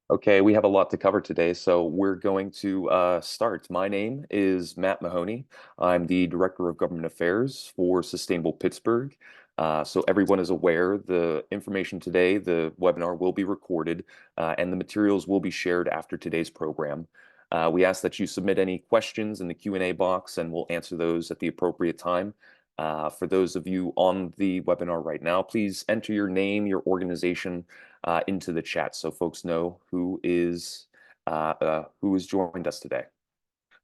Okay, we have a lot to cover today, so we're going to start. My name is Matt Mahoney. I'm the Director of Government Affairs for Sustainable Pittsburgh. So everyone is aware the information today, the webinar will be recorded, and the materials will be shared after today's program. We ask that you submit any questions in the Q&A box, and we'll answer those at the appropriate time. For those of you on the webinar right now, please enter your name, your organization, into the chat so folks know who has joined us today.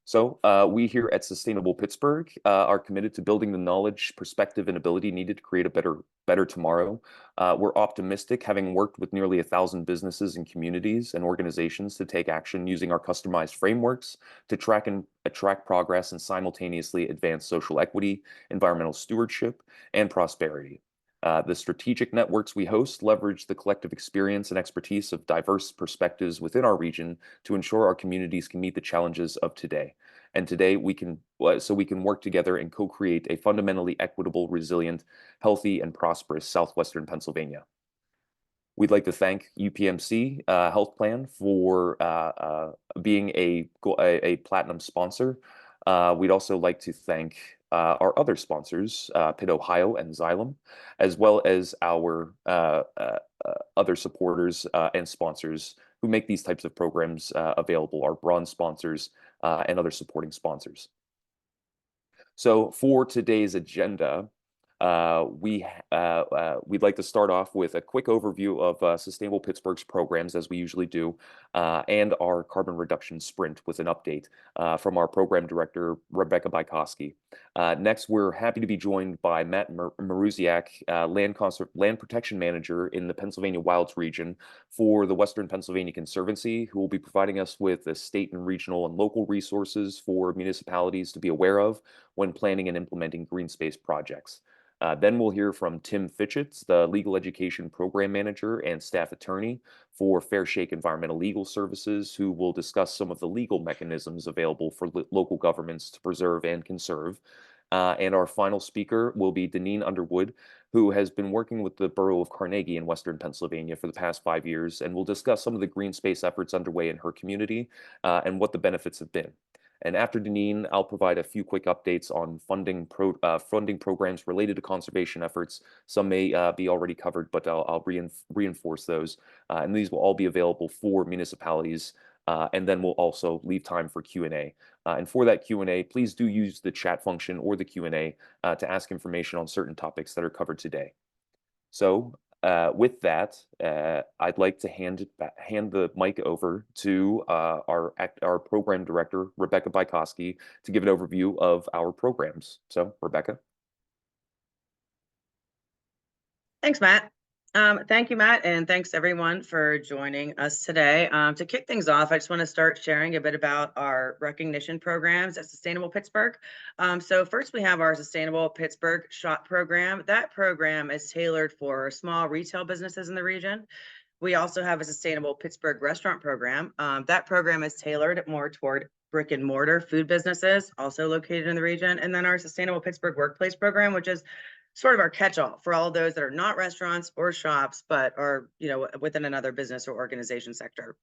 So we here at Sustainable Pittsburgh are committed to building the knowledge, perspective, and ability needed to create a better tomorrow. We're optimistic, having worked with nearly 1,000 businesses and communities and organizations to take action using our customized frameworks to track and track progress and simultaneously advance social equity, environmental stewardship, and prosperity. The strategic networks we host leverage the collective experience and expertise of diverse perspectives within our region to ensure our communities can meet the challenges of today. And today we can work together and co-create a fundamentally equitable, resilient, healthy, and prosperous Southwestern Pennsylvania. We'd like to thank UPMC Health Plan for being a platinum sponsor. We'd also like to thank our other sponsors, Pitt, Ohio, and Xylem, as well as our other supporters and sponsors who make these types of programs available, our bronze sponsors and other supporting sponsors. So for today's agenda, we'd like to start off with a quick overview of Sustainable Pittsburgh's programs, as we usually do, and our carbon reduction sprint with an update from our program director, Rebecca Bykowski. Next, we're happy to be joined by Matt Maruziak, Land Protection Manager in the Pennsylvania Wilds region for the Western Pennsylvania Conservancy, who will be providing us with the state and regional and local resources for municipalities to be aware of when planning and implementing green space projects. Then we'll hear from Tim Fitchett, the Legal Education Program Manager and Staff Attorney for Fair Shake Environmental Legal Services, who will discuss some of the legal mechanisms available for local governments to preserve and conserve. And our final speaker will be Deneen Underwood, who has been working with the Borough of Carnegie in Western Pennsylvania for the past 5 years, and will discuss some of the green space efforts underway in her community and what the benefits have been. And after Deneen, I'll provide a few quick updates on funding programs related to conservation efforts. Some may be already covered, but I'll reinforce those. And these will all be available for municipalities. And then we'll also leave time for Q&A. And for that Q&A, please do use the chat function or the Q&A to ask information on certain topics that are covered today. So with that, I'd like to hand the mic over to our program director, Rebecca Bykowski, to give an overview of our programs. So, Rebecca. Thanks, Matt. Thank you, Matt, and thanks everyone for joining us today. To kick things off, I just want to start sharing a bit about our recognition programs at Sustainable Pittsburgh. So first we have our Sustainable Pittsburgh SHOP program. That program is tailored for small retail businesses in the region. We also have a Sustainable Pittsburgh restaurant program. That program is tailored more toward brick and mortar food businesses, also located in the region. And then our Sustainable Pittsburgh Workplace program, which is sort of our catch-all for all of those that are not restaurants or shops, but are within another business or organization sector.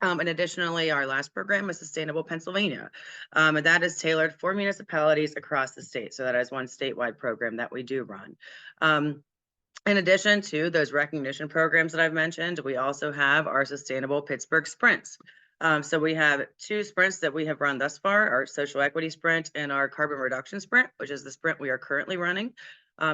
And additionally, our last program is Sustainable Pennsylvania, and that is tailored for municipalities across the state. So that is one statewide program that we do run. In addition to those recognition programs that I've mentioned, we also have our Sustainable Pittsburgh Sprints. So we have 2 sprints that we have run thus far, our social equity sprint and our carbon reduction sprint, which is the sprint we are currently running.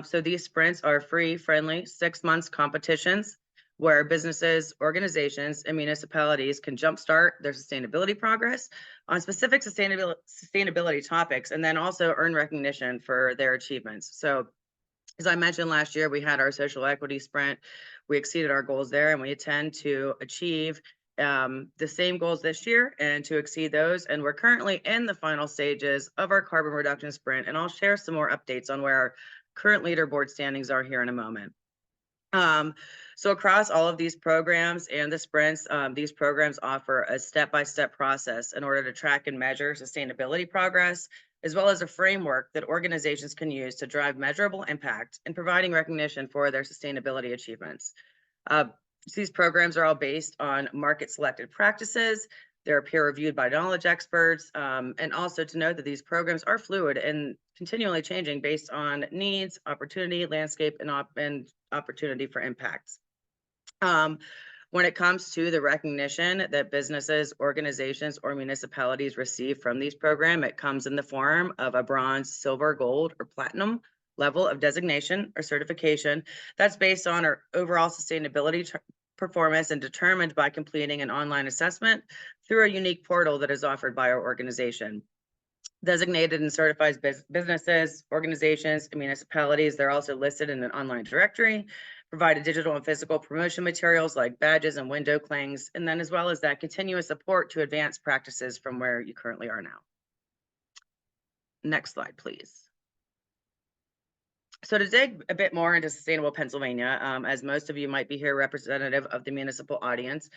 So these sprints are free, friendly, 6 months competitions where businesses, organizations, and municipalities can jumpstart their sustainability progress on specific sustainability topics, and then also earn recognition for their achievements. So as I mentioned last year, we had our social equity sprint. We exceeded our goals there, and we intend to achieve the same goals this year and to exceed those. And we're currently in the final stages of our carbon reduction sprint, and I'll share some more updates on where our current leaderboard standings are here in a moment. So across all of these programs and the sprints, these programs offer a step-by-step process in order to track and measure sustainability progress, as well as a framework that organizations can use to drive measurable impact in providing recognition for their sustainability achievements. These programs are all based on market selected practices. They're peer reviewed by knowledge experts. And also to note that these programs are fluid and continually changing based on needs, opportunity, landscape, and opportunity for impacts. When it comes to the recognition that businesses, organizations, or municipalities receive from these programs, it comes in the form of a bronze, silver, gold, or platinum level of designation or certification that's based on our overall sustainability performance and determined by completing an online assessment through a unique portal that is offered by our organization. Designated and certified businesses, organizations, and municipalities, they're also listed in an online directory, provided digital and physical promotion materials like badges and window clings, and then as well as that continuous support to advance practices from where you currently are now. Next slide, please. So to dig a bit more into Sustainable Pennsylvania, as most of you might be here representative of the municipal audience,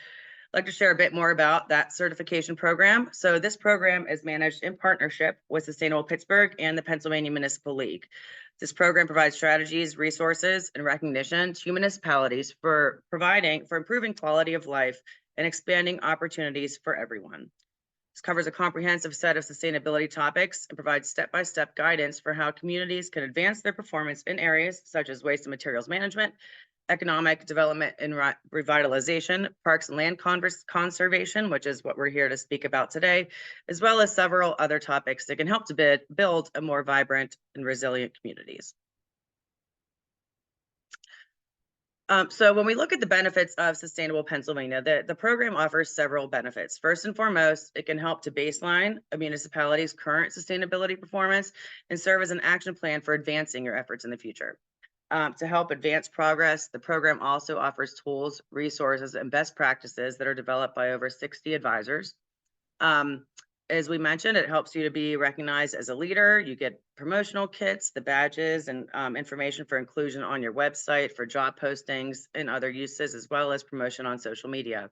I'd like to share a bit more about that certification program. So this program is managed in partnership with Sustainable Pittsburgh and the Pennsylvania Municipal League. This program provides strategies, resources, and recognition to municipalities for improving quality of life and expanding opportunities for everyone. This covers a comprehensive set of sustainability topics and provides step-by-step guidance for how communities can advance their performance in areas such as waste and materials management, economic development and revitalization, parks and land conservation, which is what we're here to speak about today, as well as several other topics that can help to build a more vibrant and resilient communities. So when we look at the benefits of Sustainable Pennsylvania, the program offers several benefits. First and foremost, it can help to baseline a municipality's current sustainability performance and serve as an action plan for advancing your efforts in the future. To help advance progress, the program also offers tools, resources, and best practices that are developed by over 60 advisors. As we mentioned, it helps you to be recognized as a leader. You get promotional kits, the badges, and information for inclusion on your website for job postings and other uses, as well as promotion on social media.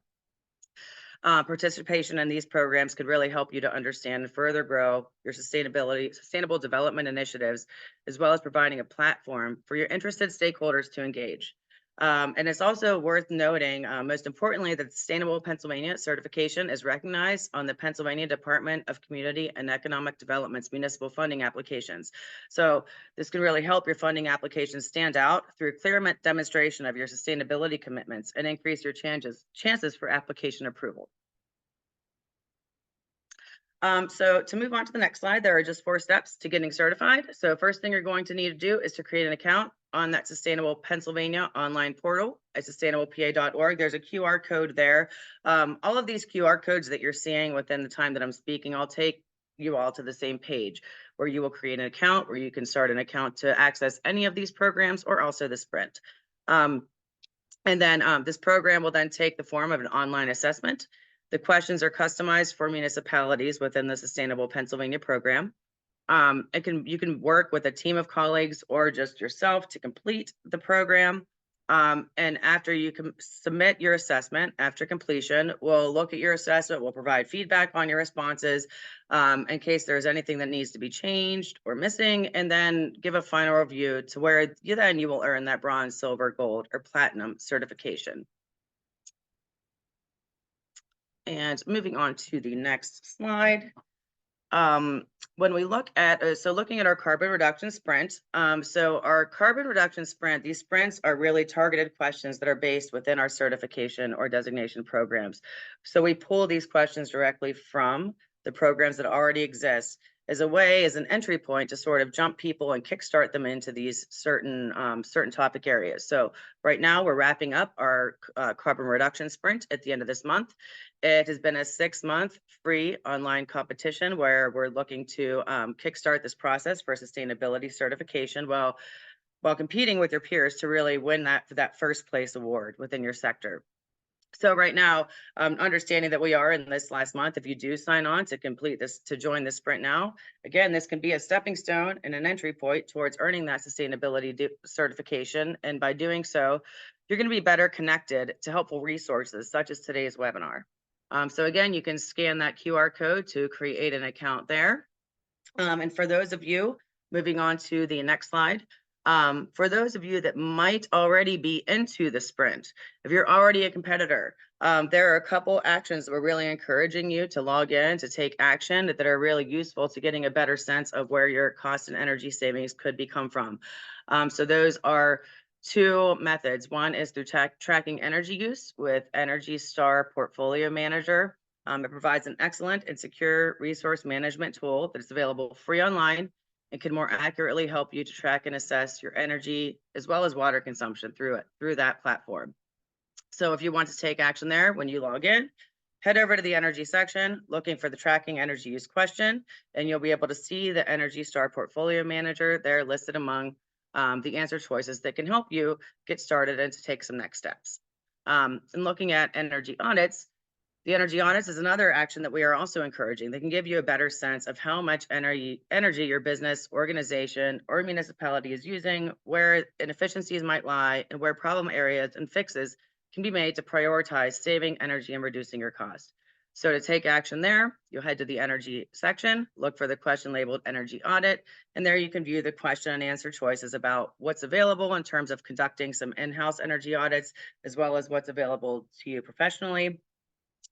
Participation in these programs could really help you to understand and further grow your sustainable development initiatives, as well as providing a platform for your interested stakeholders to engage. And it's also worth noting, most importantly, that Sustainable Pennsylvania certification is recognized on the Pennsylvania Department of Community and Economic Development's municipal funding applications. So this can really help your funding applications stand out through clear demonstration of your sustainability commitments and increase your chances for application approval. So to move on to the next slide, there are just 4 steps to getting certified. So first thing you're going to need to do is to create an account on that Sustainable Pennsylvania online portal at sustainablepa.org. There's a QR code there. All of these QR codes that you're seeing within the time that I'm speaking, I'll take you all to the same page where you will create an account, where you can start an account to access any of these programs or also the Sprint. And then this program will then take the form of an online assessment. The questions are customized for municipalities within the Sustainable Pennsylvania program. You can work with a team of colleagues or just yourself to complete the program. And after you can submit your assessment, after completion, we'll look at your assessment, we'll provide feedback on your responses in case there's anything that needs to be changed or missing, and then give a final review to where you will earn that bronze, silver, gold, or platinum certification. And moving on to the next slide. When we look at, looking at our carbon reduction sprint, so our carbon reduction sprint, these sprints are really targeted questions that are based within our certification or designation programs. So we pull these questions directly from the programs that already exist as an entry point to sort of jump people and kickstart them into these certain topic areas. So right now we're wrapping up our carbon reduction sprint at the end of this month. It has been a 6-month free online competition where we're looking to kickstart this process for sustainability certification while competing with your peers to really win that first place award within your sector. So right now, understanding that we are in this last month, if you do sign on to join this sprint now, again, this can be a stepping stone and an entry point towards earning that sustainability certification. And by doing so, you're going to be better connected to helpful resources such as today's webinar. So again, you can scan that QR code to create an account there. And for those of you, moving on to the next slide, For those of you that might already be into the sprint, if you're already a competitor, there are a couple actions that we're really encouraging you to log in to take action that are really useful to getting a better sense of where your cost and energy savings could come from. So those are two methods. One is through tracking energy use with Energy Star Portfolio Manager. It provides an excellent and secure resource management tool that is available free online and can more accurately help you to track and assess your energy as well as water consumption through that platform. So if you want to take action there, when you log in, head over to the energy section, looking for the tracking energy use question, and you'll be able to see the Energy Star Portfolio Manager there listed among the answer choices that can help you get started and to take some next steps. And looking at energy audits, the energy audits is another action that we are also encouraging. They can give you a better sense of how much energy your business, organization, or municipality is using, where inefficiencies might lie, and where problem areas and fixes can be made to prioritize saving energy and reducing your cost. So to take action there, you'll head to the energy section, look for the question labeled energy audit, and there you can view the question and answer choices about what's available in terms of conducting some in-house energy audits, as well as what's available to you professionally.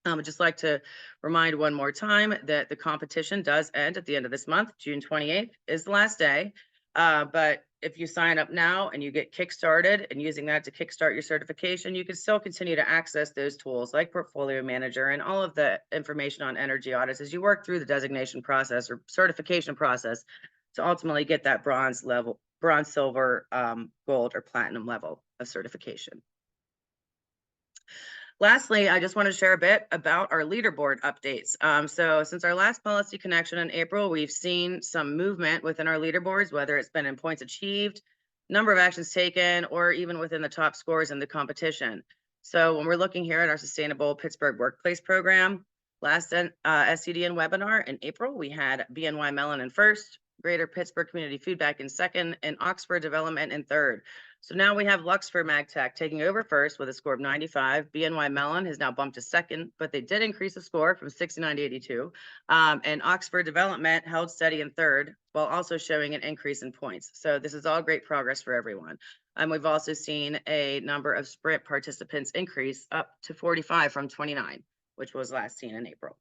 I'd just like to remind one more time that the competition does end at the end of this month. June 28th is the last day. But if you sign up now and you get kickstarted and using that to kickstart your certification, you can still continue to access those tools like Portfolio Manager and all of the information on energy audits as you work through the designation process or certification process to ultimately get that bronze, silver, gold, or platinum level of certification. Lastly, I just want to share a bit about our leaderboard updates. So since our last policy connection in April, we've seen some movement within our leaderboards, whether it's been in points achieved, number of actions taken, or even within the top scores in the competition. So when we're looking here at our Sustainable Pittsburgh Workplace Program, last SCDN webinar in April, we had BNY Mellon in first, Greater Pittsburgh Community Feedback in second, and Oxford Development in third. So now we have Luxford MagTech taking over first with a score of 95. BNY Mellon has now bumped to second, but they did increase the score from 69 to 82. And Oxford Development held steady in third, while also showing an increase in points. So this is all great progress for everyone. We've also seen a number of sprint participants increase up to 45 from 29, which was last seen in April.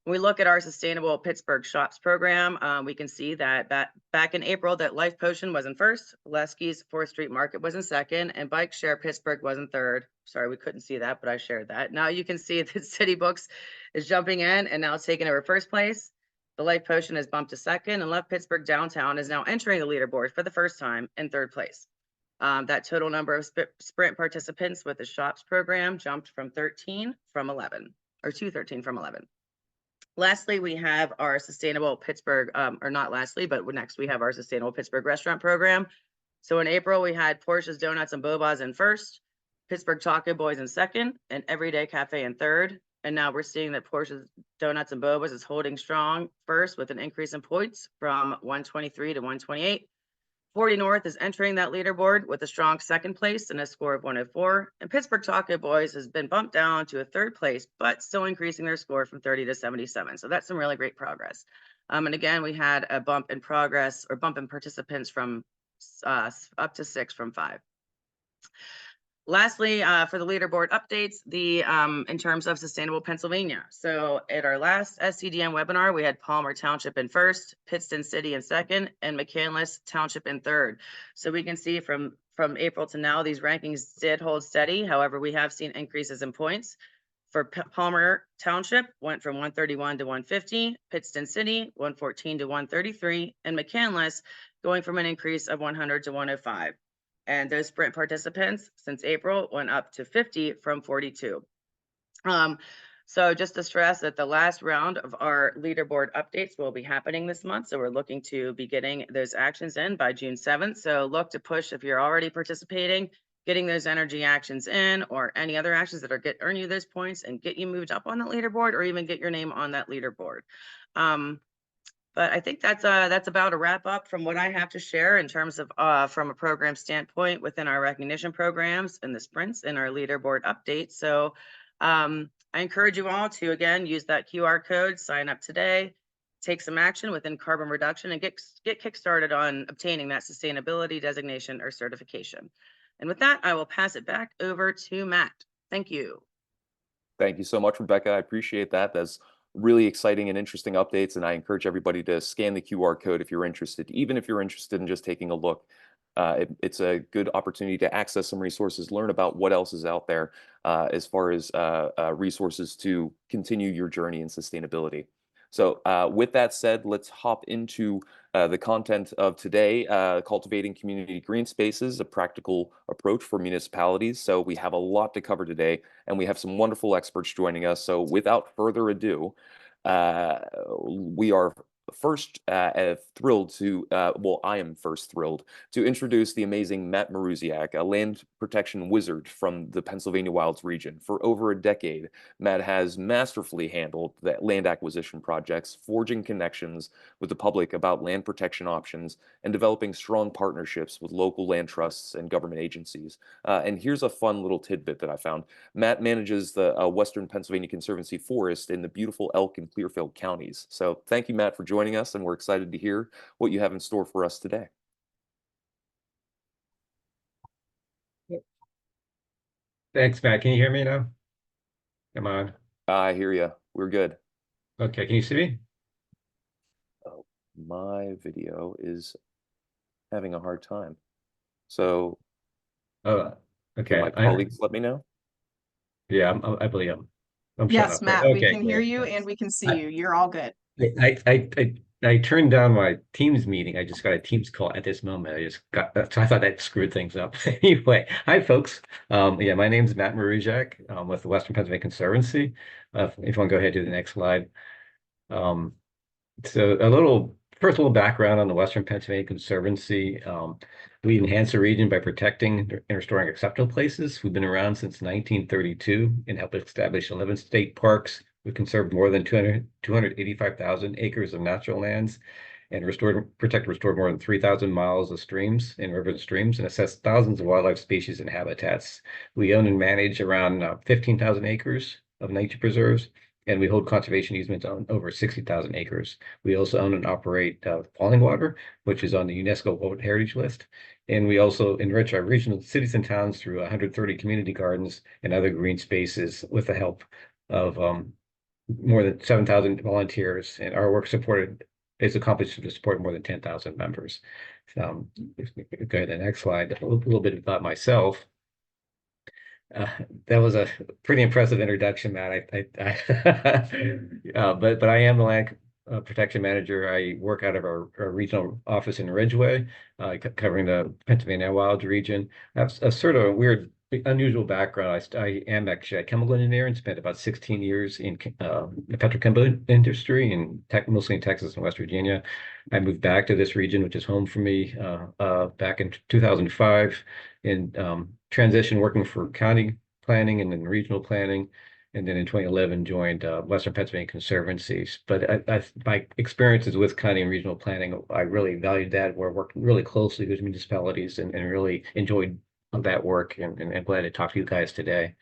When we look at our Sustainable Pittsburgh Shops program, we can see that back in April that Life Potion was in first, Lesky's 4th Street Market was in second, and Bike Share Pittsburgh was in third. Sorry, we couldn't see that, but I shared that. Now you can see that City Books is jumping in and now taking over first place. The Life Potion has bumped to second, and Left Pittsburgh Downtown is now entering the leaderboard for the first time in third place. That total number of sprint participants with the Shops program jumped from 13 from 11, or to 13 from 11. Lastly, we have our Sustainable Pittsburgh, or not lastly, but next we have our Sustainable Pittsburgh Restaurant Program. So in April, we had Portia's Donuts and Bobas in first, Pittsburgh Taco Boys in second, and Everyday Cafe in third. And now we're seeing that Portia's Donuts and Bobas is holding strong first with an increase in points from 123 to 128. 40 North is entering that leaderboard with a strong second place and a score of 104. And Pittsburgh Taco Boys has been bumped down to a third place, but still increasing their score from 30 to 77. So that's some really great progress. And again, we had a bump in progress or bump in participants from up to 6 from 5. Lastly, for the leaderboard updates, in terms of Sustainable Pennsylvania. So at our last SCDN webinar, we had Palmer Township in first, Pittston City in second, and McCandless Township in third. So we can see from April to now, these rankings did hold steady. However, we have seen increases in points. For Palmer Township, went from 131 to 150, Pittston City, 114 to 133, and McCandless going from an increase of 100 to 105. And those sprint participants since April went up to 50 from 42. So just to stress that the last round of our leaderboard updates will be happening this month. So we're looking to be getting those actions in by June 7th. So look to push if you're already participating, getting those energy actions in or any other actions that earn you those points and get you moved up on that leaderboard or even get your name on that leaderboard. But I think that's about a wrap up from what I have to share in terms of from a program standpoint within our recognition programs and the sprints and our leaderboard updates. So I encourage you all to, again, use that QR code, sign up today, take some action within carbon reduction and get kickstarted on obtaining that sustainability designation or certification. And with that, I will pass it back over to Matt. Thank you. Thank you so much, Rebecca. I appreciate that. That's really exciting and interesting updates, and I encourage everybody to scan the QR code if you're interested, even if you're interested in just taking a look. It's a good opportunity to access some resources, learn about what else is out there as far as resources to continue your journey in sustainability. So with that said, let's hop into the content of today, Cultivating Community Green Spaces, a practical approach for municipalities. So we have a lot to cover today, and we have some wonderful experts joining us. So without further ado, we are first thrilled to, well, I am first thrilled to introduce the amazing Matt Maruziak, a land protection wizard from the Pennsylvania Wilds region. For over a decade, Matt has masterfully handled the land acquisition projects, forging connections with the public about land protection options, and developing strong partnerships with local land trusts and government agencies. And here's a fun little tidbit that I found. Matt manages the Western Pennsylvania Conservancy Forest in the beautiful Elk and Clearfield counties. So thank you, Matt, for joining us, and we're excited to hear what you have in store for us today. Thanks, Matt. Can you hear me now? Come on. I hear you. We're good. Okay, can you see me? Oh, my video is having a hard time. So Oh, can okay. my colleagues let me know? Yeah, I believe I'm showing Yes, up. Matt, we Okay, can hear great. you and we can see you. You're all good. I turned down my Teams meeting. I just got a Teams call at this moment. So I thought that screwed things up. Anyway, hi folks. Yeah, my name is Matt Marujak with the Western Pennsylvania Conservancy. If you want to go ahead to the next slide. Um, So first a little background on the Western Pennsylvania Conservancy. We enhance the region by protecting and restoring exceptional places. We've been around since 1932 and helped establish 11 state parks. We've conserved more than 285,000 acres of natural lands and restored more than 3,000 miles of streams and river streams and assessed thousands of wildlife species and habitats. We own and manage around 15,000 acres of nature preserves, and we hold conservation easements on over 60,000 acres. We also own and operate Falling Water, which is on the UNESCO World Heritage List. And we also enrich our regional cities and towns through 130 community gardens and other green spaces with the help of more than 7,000 volunteers. And our work is accomplished to support more than 10,000 members. If we go to the next slide, a little bit about myself. That was a pretty impressive introduction, Matt. But I am the land protection manager. I work out of our regional office in Ridgeway, covering the Pennsylvania Wilds region. I have a sort of weird, unusual background. I am actually a chemical engineer and spent about 16 years in the petrochemical industry, mostly in Texas and West Virginia. I moved back to this region, which is home for me, back in 2005, and transitioned working for county planning and then regional planning. And then in 2011, joined Western Pennsylvania Conservancies. But my experiences with county and regional planning, I really valued that. We're working really closely with municipalities and really enjoyed that work. And glad to talk to you guys today.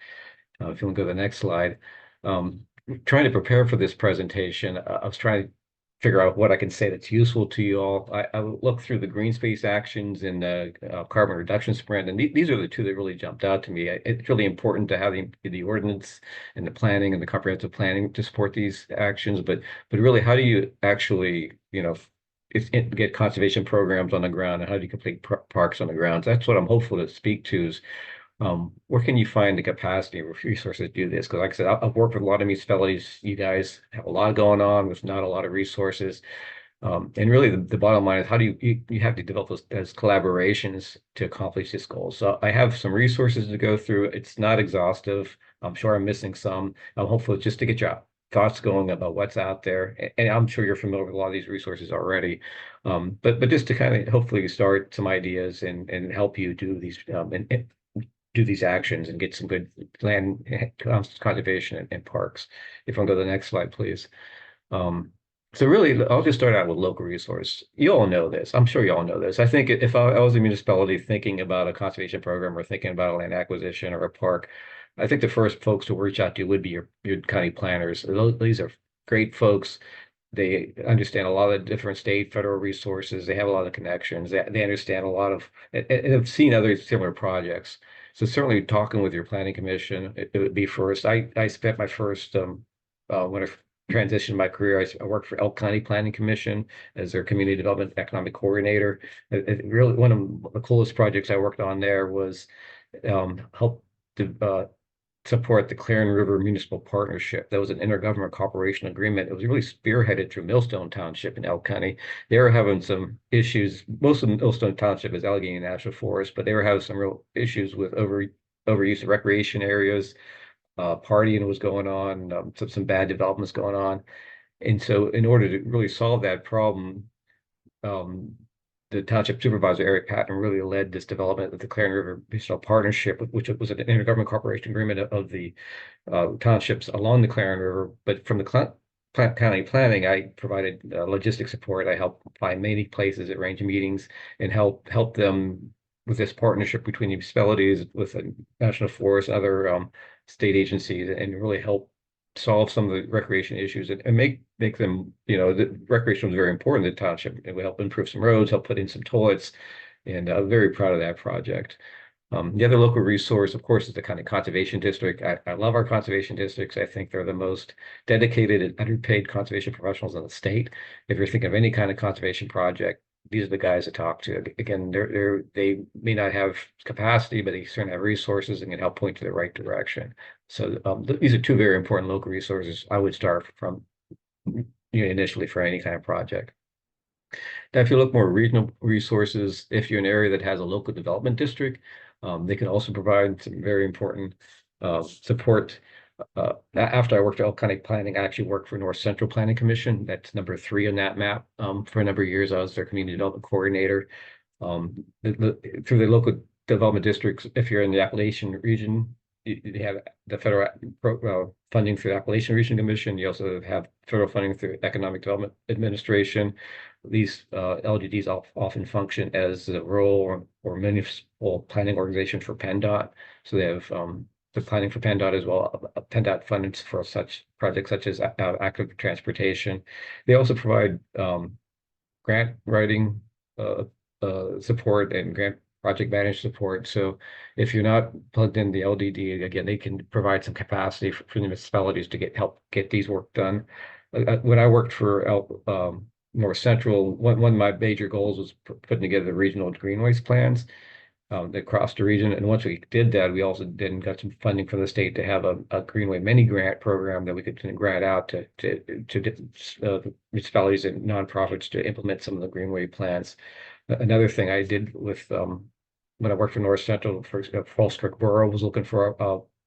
If you want to go to the next slide. Trying to prepare for this presentation, I was trying to figure out what I can say that's useful to you all. I looked through the green space actions and the carbon reduction sprint, and these are the two that really jumped out to me. It's really important to have the ordinance and the planning and the comprehensive planning to support these actions, but really, how do you actually, get conservation programs on the ground, and how do you complete parks on the ground? That's what I'm hopeful to speak to is where can you find the capacity or resources to do this? Because like I said, I've worked with a lot of municipalities. You guys have a lot going on with not a lot of resources. And really the bottom line is how do you have to develop those as collaborations to accomplish this goal. So I have some resources to go through. It's not exhaustive. I'm sure I'm missing some. I'm hopeful just to get your thoughts going about what's out there. And I'm sure you're familiar with a lot of these resources already. But just to kind of hopefully start some ideas and help you do these and do these actions and get some good land conservation and parks. If you want to go to the next slide, please. So really, I'll just start out with local resource. You all know this. I'm sure you all know this. I think if I was a municipality thinking about a conservation program or thinking about a land acquisition or a park, I think the first folks to reach out to would be your county planners. These are great folks. They understand a lot of different state, federal resources. They have a lot of connections. They understand a lot of, and have seen other similar projects. So certainly talking with your planning commission, it would be first. I spent my first, when I transitioned my career, I worked for Elk County Planning Commission as their community development economic coordinator. Really, one of the coolest projects I worked on there was help support the Clarin River Municipal Partnership. That was an intergovernmental cooperation agreement. It was really spearheaded through Millstone Township in Elk County. They were having some issues. Most of Millstone Township is Allegheny National Forest, but they were having some real issues with overuse of recreation areas. Partying was going on, some bad developments going on. And so in order to really solve that problem, um, the township supervisor, Eric Patton, really led this development of the Clarin River Regional Partnership, which was an intergovernmental cooperation agreement of the townships along the Clarin River. But from the county planning, I provided logistic support. I helped find many places, arrange meetings, and help them with this partnership between the municipalities, with the National Forest, other state agencies, and really help solve some of the recreation issues and make them, the recreation was very important in the township. It would help improve some roads, help put in some toilets, and I'm very proud of that project. The other local resource, of course, is the kind of conservation district. I love our conservation districts. I think they're the most dedicated and underpaid conservation professionals in the state. If you're thinking of any kind of conservation project, these are the guys to talk to. Again, they may not have capacity, but they certainly have resources and can help point to the right direction. So these are two very important local resources I would start from initially for any kind of project. Now, if you look more regional resources, if you're in an area that has a local development district, they can also provide some very important support. After I worked at Elk County Planning, I actually worked for North Central Planning Commission. That's number 3 on that map. For a number of years, I was their community development coordinator. Through the local development districts, if you're in the Appalachian region, you have the federal funding through the Appalachian Region Commission. You also have federal funding through Economic Development Administration. These LGDs often function as a rural or municipal planning organization for PennDOT. So they have the planning for PennDOT as well. PennDOT funds for such projects such as active transportation. They also provide grant writing support and grant project management support. So if you're not plugged in the LDD, again, they can provide some capacity for the municipalities to help get these work done. When I worked for North Central, one of my major goals was putting together the regional greenways plans across the region. And once we did that, we also then got some funding from the state to have a Greenway mini grant program that we could grant out to municipalities and nonprofits to implement some of the Greenway plans. Another thing I did with when I worked for North Central, for example, Falls Creek Borough was looking for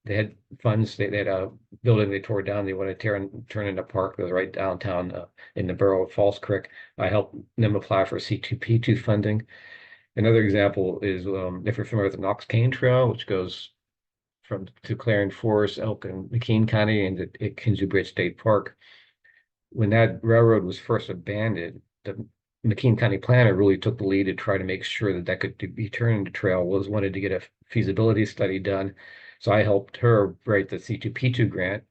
they had funds. They had a building they tore down. They wanted to turn into a park that was right downtown in the borough of Falls Creek. I helped them apply for C2P2 funding. Another example is if you're familiar with the Knox Cane Trail, which goes to Clarin Forest, Elk, and McKean County, and at Kinsey Bridge State Park. When that railroad was first abandoned, the McKean County planner really took the lead to try to make sure that could be turned into trail. Wanted to get a feasibility study done, so I helped her write the C2P2 grant,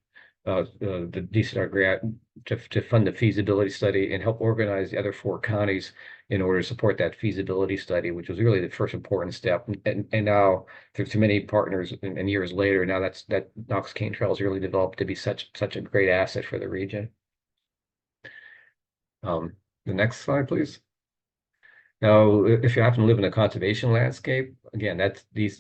the DCR grant, to fund the feasibility study and help organize the other 4 counties in order to support that feasibility study, which was really the first important step. And now through many partners and years later, now that Knox Cane Trail has really developed to be such a great asset for the region. The next slide, please. Now, if you happen to live in a conservation landscape, again, this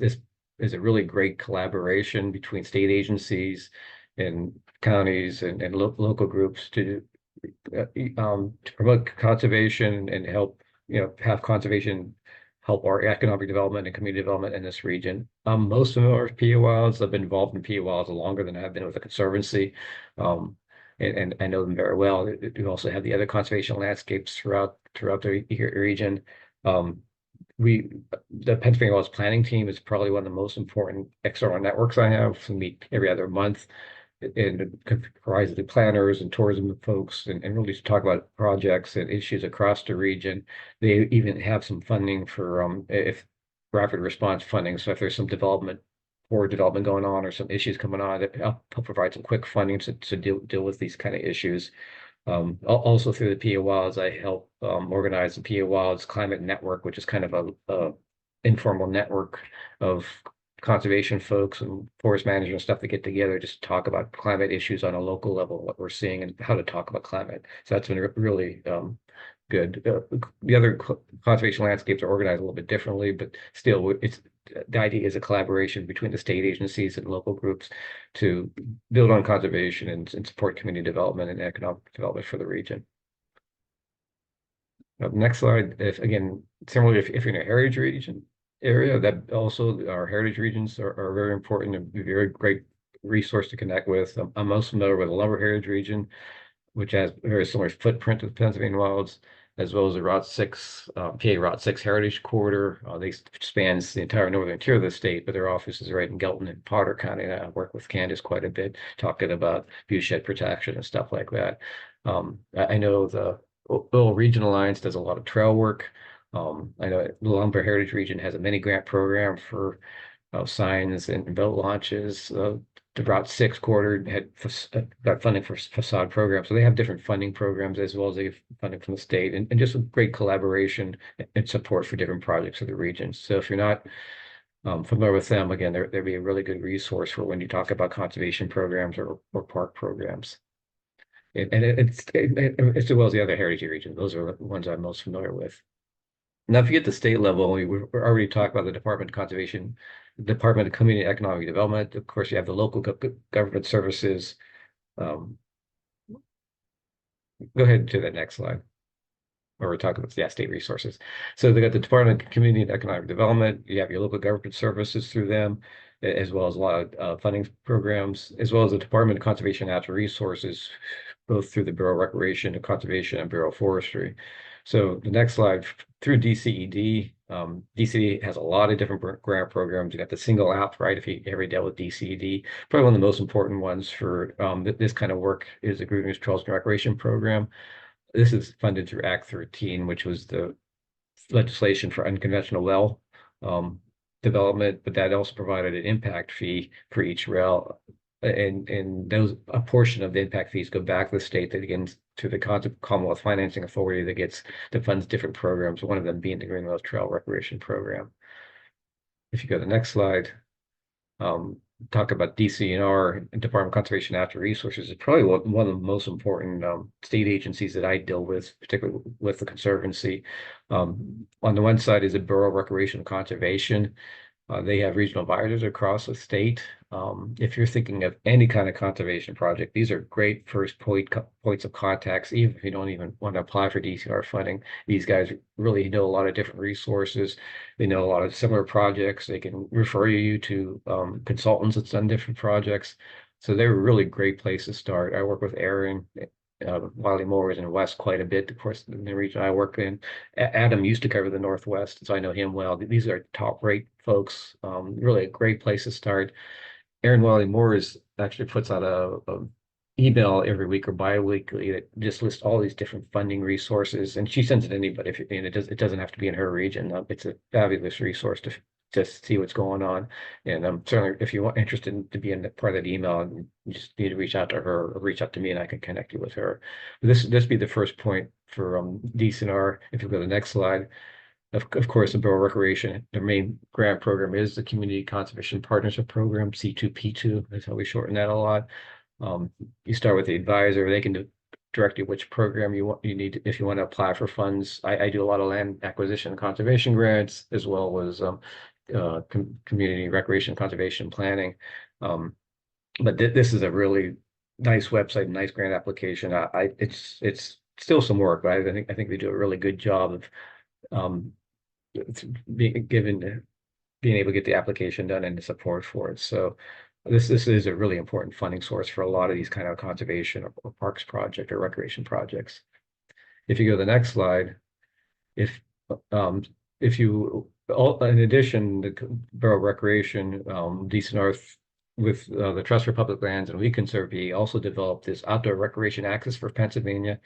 is a really great collaboration between state agencies and counties and local groups to promote conservation and help have conservation help our economic development and community development in this region. Most of our POLs, I've been involved in POLs longer than I've been with the Conservancy. And I know them very well. We also have the other conservation landscapes throughout the region. The Pennsylvania Wildlife Planning Team is probably one of the most important external networks I have. We meet every other month and comprise the planners and tourism folks and really to talk about projects and issues across the region. They even have some funding for if rapid response funding. So if there's some development going on or some issues coming on, I'll provide some quick funding to deal with these kind of issues. Also through the PA Wilds, I help organize the PA Wilds Climate Network, which is kind of a informal network of conservation folks and forest managers and stuff that get together just to talk about climate issues on a local level, what we're seeing and how to talk about climate. So that's been really good. The other conservation landscapes are organized a little bit differently, but still, the idea is a collaboration between the state agencies and local groups to build on conservation and support community development and economic development for the region. Next slide. Again, similarly, if you're in a heritage region area, that also our heritage regions are very important and a very great resource to connect with. I'm most familiar with the Lumber Heritage Region, which has a very similar footprint to the Pennsylvania Wilds, as well as the Route 6, PA Route 6 Heritage Corridor. They spans the entire northern tier of the state, but their office is right in Gelton and Potter County. And I work with Candace quite a bit, talking about viewshed protection and stuff like that. I know the Oil Region Alliance does a lot of trail work. I know the Lumber Heritage Region has a mini grant program for signs and boat launches. The Route 6 corridor had got funding for facade programs. So they have different funding programs as well as they have funding from the state and just a great collaboration and support for different projects of the region. So if you're not familiar with them, again, they'd be a really good resource for when you talk about conservation programs or park programs. It's as well as the other heritage regions. Those are the ones I'm most familiar with. Now, if you get to state level, we're already talked about the Department of Conservation, Department of Community and Economic Development. Of course, you have the local government services. Go ahead to the next slide. Where we're talking about state resources. So they got the Department of Community and Economic Development. You have your local government services through them, as well as a lot of funding programs, as well as the Department of Conservation and Natural Resources, both through the Bureau of Recreation and Conservation and Bureau of Forestry. So the next slide, through DCED, DCED has a lot of different grant programs. You got the single app, right? If you ever dealt with DCED, probably one of the most important ones for this kind of work is the Green Trails and Recreation Program. This is funded through Act 13, which was the legislation for unconventional well development, but that also provided an impact fee for each well. And those a portion of the impact fees go back to the state that again to the Commonwealth Financing Authority that funds different programs, one of them being the Green Trails Trail Recreation Program. If you go to the next slide, talk about DCNR, Department of Conservation and Natural Resources, is probably one of the most important state agencies that I deal with, particularly with the Conservancy. On the one side is the Bureau of Recreation and Conservation. They have regional advisors across the state. If you're thinking of any kind of conservation project, these are great first points of contacts, even if you don't even want to apply for DCR funding. These guys really know a lot of different resources. They know a lot of similar projects. They can refer you to consultants that's done different projects. So they're a really great place to start. I work with Aaron. Wiley Moore is in West quite a bit, of course, in the region I work in. Adam used to cover the Northwest, so I know him well. These are top-rate folks, really a great place to start. Aaron Wiley Moore actually puts out a email every week or bi-weekly that just lists all these different funding resources, and she sends it to anybody. And it doesn't have to be in her region. It's a fabulous resource to just see what's going on. And certainly, if you're interested to be in part of that email, you just need to reach out to her or reach out to me, and I can connect you with her. But this be the first point for DCNR. If you go to the next slide. Of course, the Bureau of Recreation, their main grant program is the Community Conservation Partnership Program, C2P2. That's how we shorten that a lot. You start with the advisor. They can direct you which program you need if you want to apply for funds. I do a lot of land acquisition and conservation grants, as well as community recreation conservation planning. But this is a really nice website, nice grant application. It's still some work, but I think they do a really good job of being able to get the application done and the support for it. So this is a really important funding source for a lot of these kind of conservation or parks project or recreation projects. If you go to the next slide, if you in addition, the Bureau of Recreation, DCNR with the Trust for Public Lands and We Conserve PA also developed this outdoor recreation access for Pennsylvania.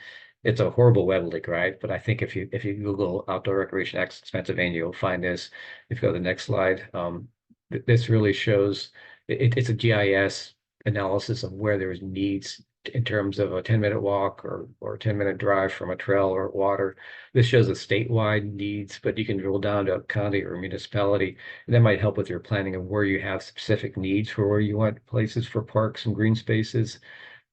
It's a horrible web link, right? But I think if you Google outdoor recreation access Pennsylvania, you'll find this. If you go to the next slide, this really shows it's a GIS analysis of where there's needs in terms of a 10-minute walk or a 10-minute drive from a trail or water. This shows the statewide needs, but you can drill down to a county or municipality, and that might help with your planning of where you have specific needs for where you want places for parks and green spaces.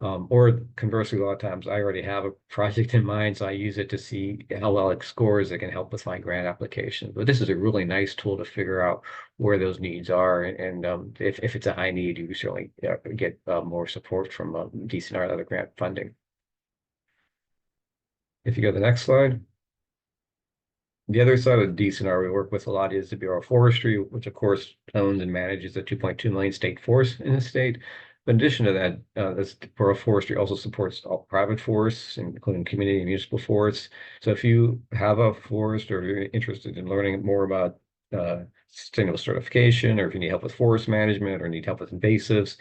Or conversely, a lot of times I already have a project in mind, so I use it to see how well it scores. It can help with my grant application. But this is a really nice tool to figure out where those needs are. And if it's a high need, you certainly get more support from DCNR and other grant funding. If you go to the next slide. The other side of DCNR we work with a lot is the Bureau of Forestry, which of course owns and manages the 2.2 million state forest in the state. In addition to that, this Bureau of Forestry also supports all private forests, including community and municipal forests. So if you have a forest or you're interested in learning more about sustainable certification, or if you need help with forest management or need help with invasives,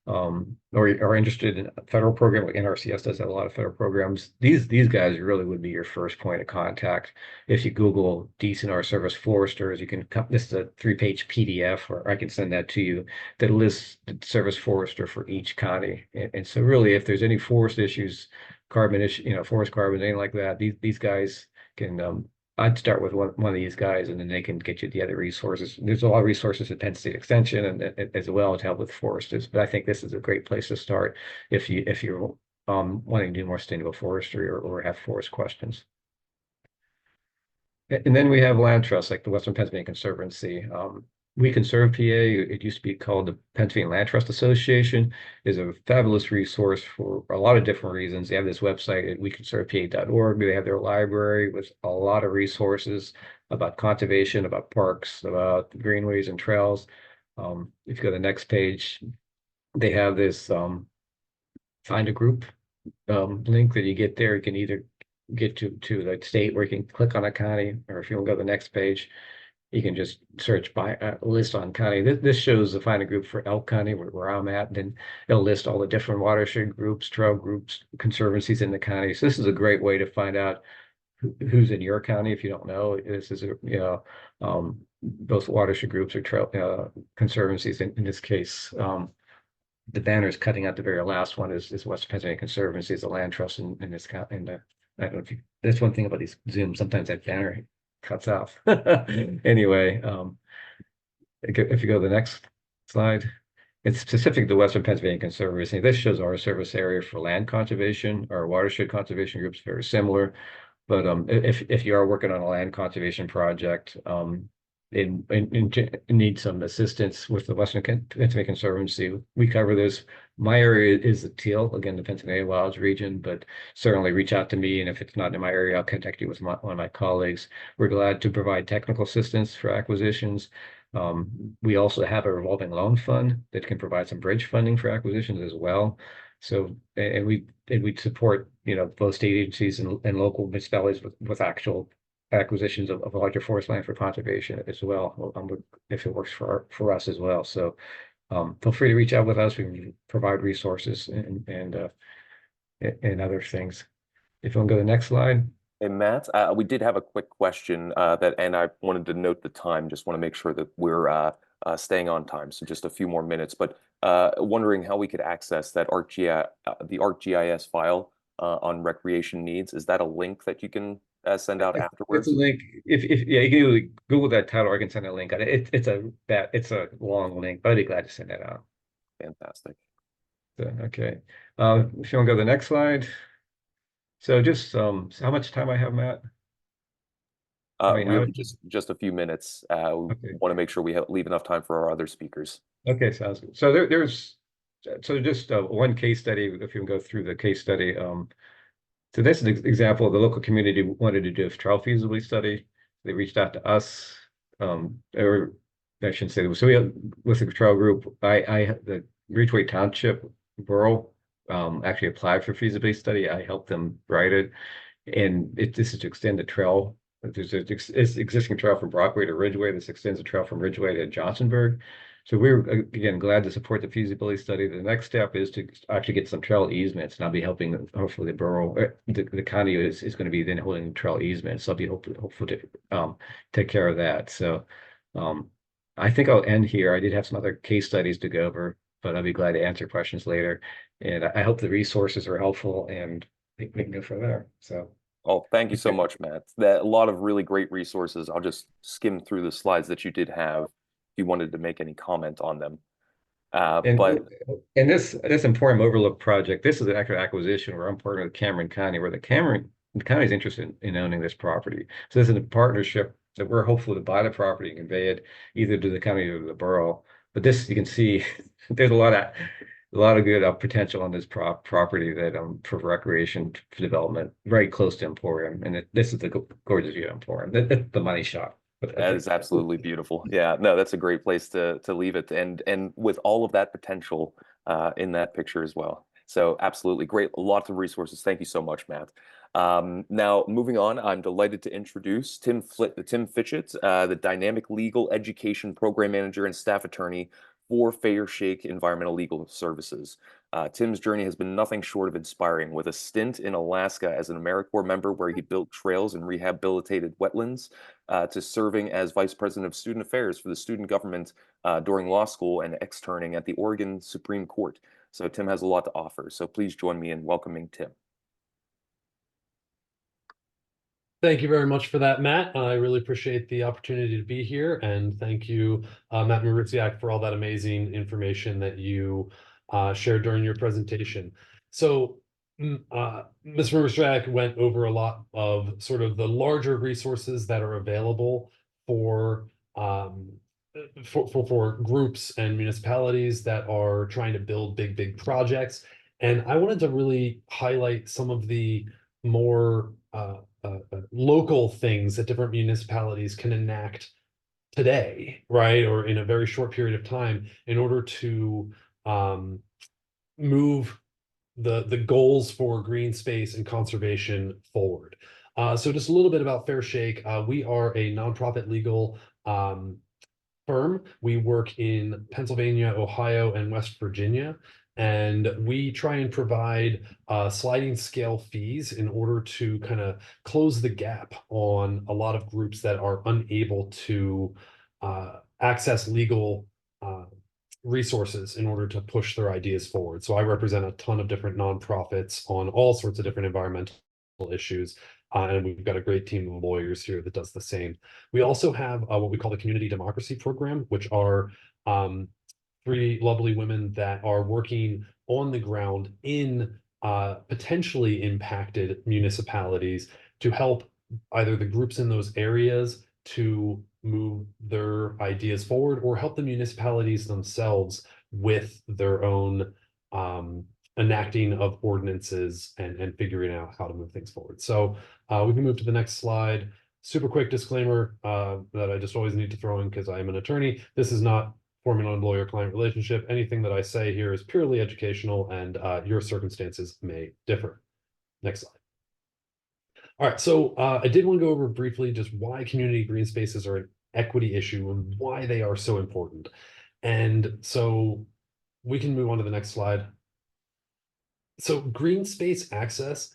or are interested in a federal program, like NRCS does have a lot of federal programs, these guys really would be your first point of contact. If you Google DCNR Service Foresters, you can come, this is a 3-page PDF, or I can send that to you, that lists the service forester for each county. And so really, if there's any forest issues, carbon issue, forest carbon, anything like that, these guys can I'd start with one of these guys, and then they can get you the other resources. There's a lot of resources at Penn State Extension and as well to help with foresters. But I think this is a great place to start if you're wanting to do more sustainable forestry or have forest questions. And then we have land trusts like the Western Pennsylvania Conservancy. We Conserve PA, it used to be called the Pennsylvania Land Trust Association, is a fabulous resource for a lot of different reasons. They have this website at weconservepa.org. They have their library with a lot of resources about conservation, about parks, about greenways and trails. If you go to the next page, they have this find a group link that you get there. You can either get to the state where you can click on a county, or if you want to go to the next page, you can just search by list on county. This shows the find a group for Elk County, where I'm at, and then it'll list all the different watershed groups, trail groups, conservancies in the county. So this is a great way to find out who's in your county if you don't know. This is both watershed groups or trail conservancies. In this case, the banner is cutting out the very last one is Western Pennsylvania Conservancy, is the land trust in this county. And I don't know if that's one thing about these Zoom. Sometimes that banner cuts off. Anyway, if you go to the next slide, it's specific to Western Pennsylvania Conservancy. This shows our service area for land conservation. Our watershed conservation group is very similar, but if you are working on a land conservation project, and need some assistance with the Western Pennsylvania Conservancy, we cover this. My area is the teal, again, the Pennsylvania Wilds region, but certainly reach out to me. And if it's not in my area, I'll contact you with one of my colleagues. We're glad to provide technical assistance for acquisitions. We also have a revolving loan fund that can provide some bridge funding for acquisitions as well. So, and we support, both state agencies and local municipalities with actual acquisitions of larger forest land for conservation as well, if it works for us as well. So feel free to reach out with us. We can provide resources and other things. If you want to go to the next slide. Hey, Matt, we did have a quick question and I wanted to note the time, just want to make sure that we're staying on time. So just a few more minutes, but wondering how we could access that the ArcGIS file on recreation needs. Is that a link that you can send out afterwards? It's a link. If you can Google that title, I can send a link. It's a long link, but I'd be glad to send that out. Fantastic. So, okay. If you want to go to the next slide. So just how much time I have, Matt? Really just a few minutes. We want to make sure we leave enough time for our other speakers. Okay, sounds good. So there's just one case study. If you can go through the case study. So this is an example of the local community wanted to do a trail feasibility study. They reached out to us, or I shouldn't say that. So with the trail group, the Ridgeway Township Borough actually applied for feasibility study. I helped them write it, and this is to extend the trail. There's an existing trail from Brockway to Ridgeway. This extends the trail from Ridgeway to Johnsonburg. So we're, again, glad to support the feasibility study. The next step is to actually get some trail easements, and I'll be helping, hopefully, the borough, the county is going to be then holding trail easements. So I'll be hopefully to take care of that. So I think I'll end here. I did have some other case studies to go over. but I'll be glad to answer questions later. And I hope the resources are helpful, and we can go from there. So, Oh, thank you so much, Matt. That a lot of really great resources. I'll just skim through the slides that you did have if you wanted to make any comment on them. But and this important overlook project, this is an actual acquisition where I'm partnering with Cameron County, where the county is interested in owning this property. So this is a partnership that we're hopeful to buy the property and convey it either to the county or to the borough. But this, you can see, there's a lot of good potential on this property that for recreation for development, very close to Emporium, and this is the gorgeous view of Emporium. That's the money shot. that is absolutely beautiful. Yeah, no, that's a great place to leave it, and with all of that potential in that picture as well. So absolutely great, lots of resources. Thank you so much, Matt. Now moving on, I'm delighted to introduce Tim Fitchett, the Dynamic Legal Education Program Manager and Staff Attorney for Fair Shake Environmental Legal Services. Tim's journey has been nothing short of inspiring, with a stint in Alaska as an AmeriCorps member where he built trails and rehabilitated wetlands, to serving as Vice President of Student Affairs for the student government during law school and externing at the Oregon Supreme Court. So Tim has a lot to offer. So please join me in welcoming Tim. Thank you very much for that, Matt. I really appreciate the opportunity to be here, and thank you, Matt Maritziak, for all that amazing information that you shared during your presentation. So, Ms. Maritziak went over a lot of sort of the larger resources that are available for groups and municipalities that are trying to build big projects. And I wanted to really highlight some of the more local things that different municipalities can enact today, right, or in a very short period of time, in order to move the goals for green space and conservation forward. So just a little bit about Fair Shake. We are a nonprofit legal firm. We work in Pennsylvania, Ohio, and West Virginia. And we try and provide sliding scale fees in order to kind of close the gap on a lot of groups that are unable to access legal resources in order to push their ideas forward. So I represent a ton of different nonprofits on all sorts of different environmental issues. And we've got a great team of lawyers here that does the same. We also have what we call the Community Democracy Program, which are three lovely women that are working on the ground in potentially impacted municipalities to help either the groups in those areas to move their ideas forward, or help the municipalities themselves with their own enacting of ordinances and figuring out how to move things forward. So we can move to the next slide. Super quick disclaimer that I just always need to throw in because I am an attorney. This is not forming a lawyer-client relationship. Anything that I say here is purely educational, and your circumstances may differ. Next slide. All right, so I did want to go over briefly just why community green spaces are an equity issue and why they are so important. And so we can move on to the next slide. So green space access,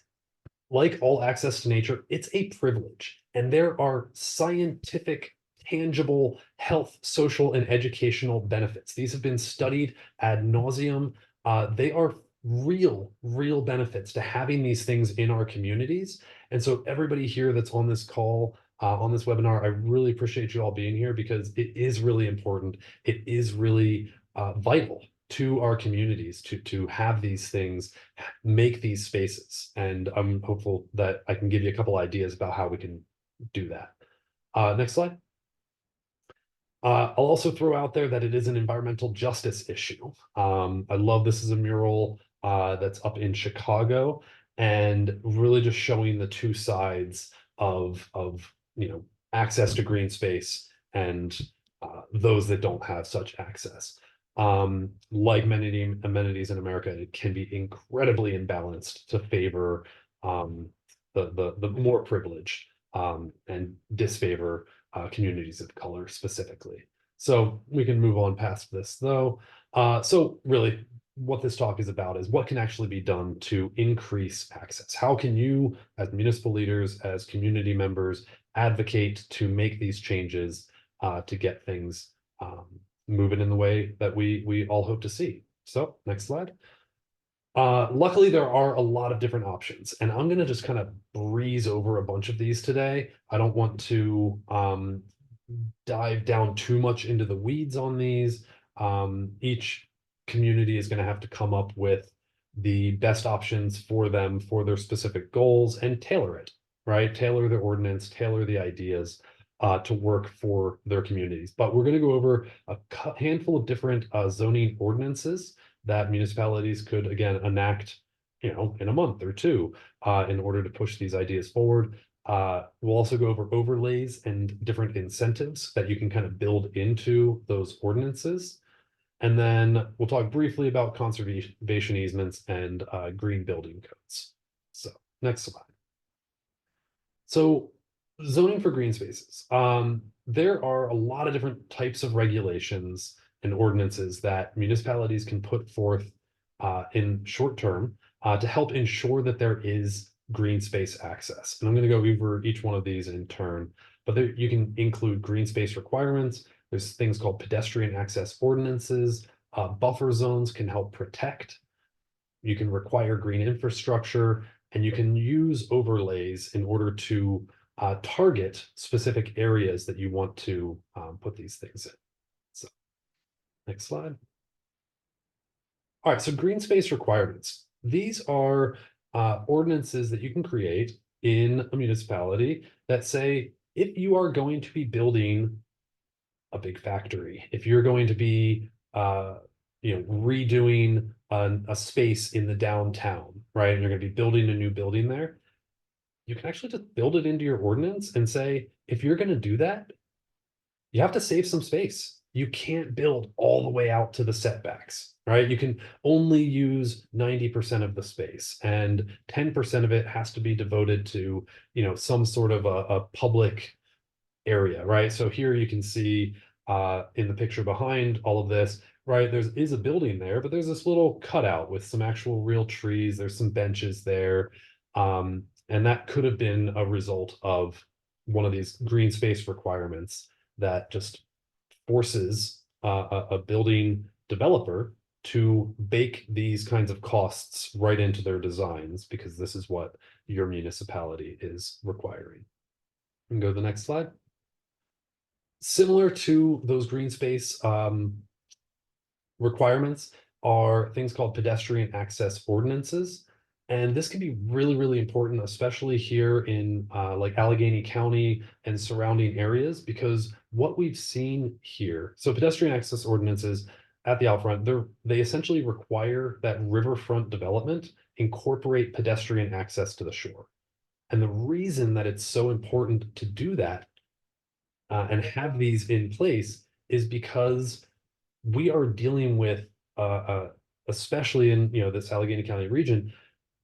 like all access to nature, it's a privilege. And there are scientific, tangible health, social, and educational benefits. These have been studied ad nauseum. They are real benefits to having these things in our communities. And so everybody here that's on this call, on this webinar, I really appreciate you all being here, because it is really important. It is really vital to our communities to have these things, make these spaces. And I'm hopeful that I can give you a couple ideas about how we can do that. Next slide. I'll also throw out there that it is an environmental justice issue. I love this is a mural that's up in Chicago, and really just showing the two sides of access to green space and those that don't have such access. Like amenities in America, it can be incredibly imbalanced to favor the more privileged and disfavor communities of color specifically. So we can move on past this though. So really what this talk is about is what can actually be done to increase access. How can you, as municipal leaders, as community members, advocate to make these changes to get things moving in the way that we all hope to see. So next slide. Luckily, there are a lot of different options, and I'm going to just kind of breeze over a bunch of these today. I don't want to dive down too much into the weeds on these. Each community is going to have to come up with the best options for them for their specific goals and tailor it, right? Tailor the ordinance, tailor the ideas to work for their communities. But we're going to go over a handful of different zoning ordinances that municipalities could, again, enact, in a month or two in order to push these ideas forward. We'll also go over overlays and different incentives that you can kind of build into those ordinances. And then we'll talk briefly about conservation easements and green building codes. So next slide. So zoning for green spaces. There are a lot of different types of regulations and ordinances that municipalities can put forth in short term to help ensure that there is green space access. And I'm going to go over each one of these in turn, but there, you can include green space requirements. There's things called pedestrian access ordinances. Buffer zones can help protect. You can require green infrastructure, and you can use overlays in order to target specific areas that you want to put these things in. So next slide. All right, so green space requirements. These are ordinances that you can create in a municipality that say, if you are going to be building a big factory, if you're going to be redoing a space in the downtown, right, and you're going to be building a new building there, you can actually just build it into your ordinance and say, if you're going to do that, you have to save some space. You can't build all the way out to the setbacks, right? You can only use 90% of the space, and 10% of it has to be devoted to, some sort of a public area, right? So here you can see in the picture behind all of this, right, there is a building there, but there's this little cutout with some actual real trees. There's some benches there. And that could have been a result of one of these green space requirements that just forces a building developer to bake these kinds of costs right into their designs, because this is what your municipality is requiring. And go to the next slide. Similar to those green space requirements are things called pedestrian access ordinances. And this can be really, really important, especially here in like Allegheny County and surrounding areas, because what we've seen here, so pedestrian access ordinances at the Outfront, they essentially require that riverfront development incorporate pedestrian access to the shore. And the reason that it's so important to do that and have these in place is because we are dealing with, especially in this Allegheny County region,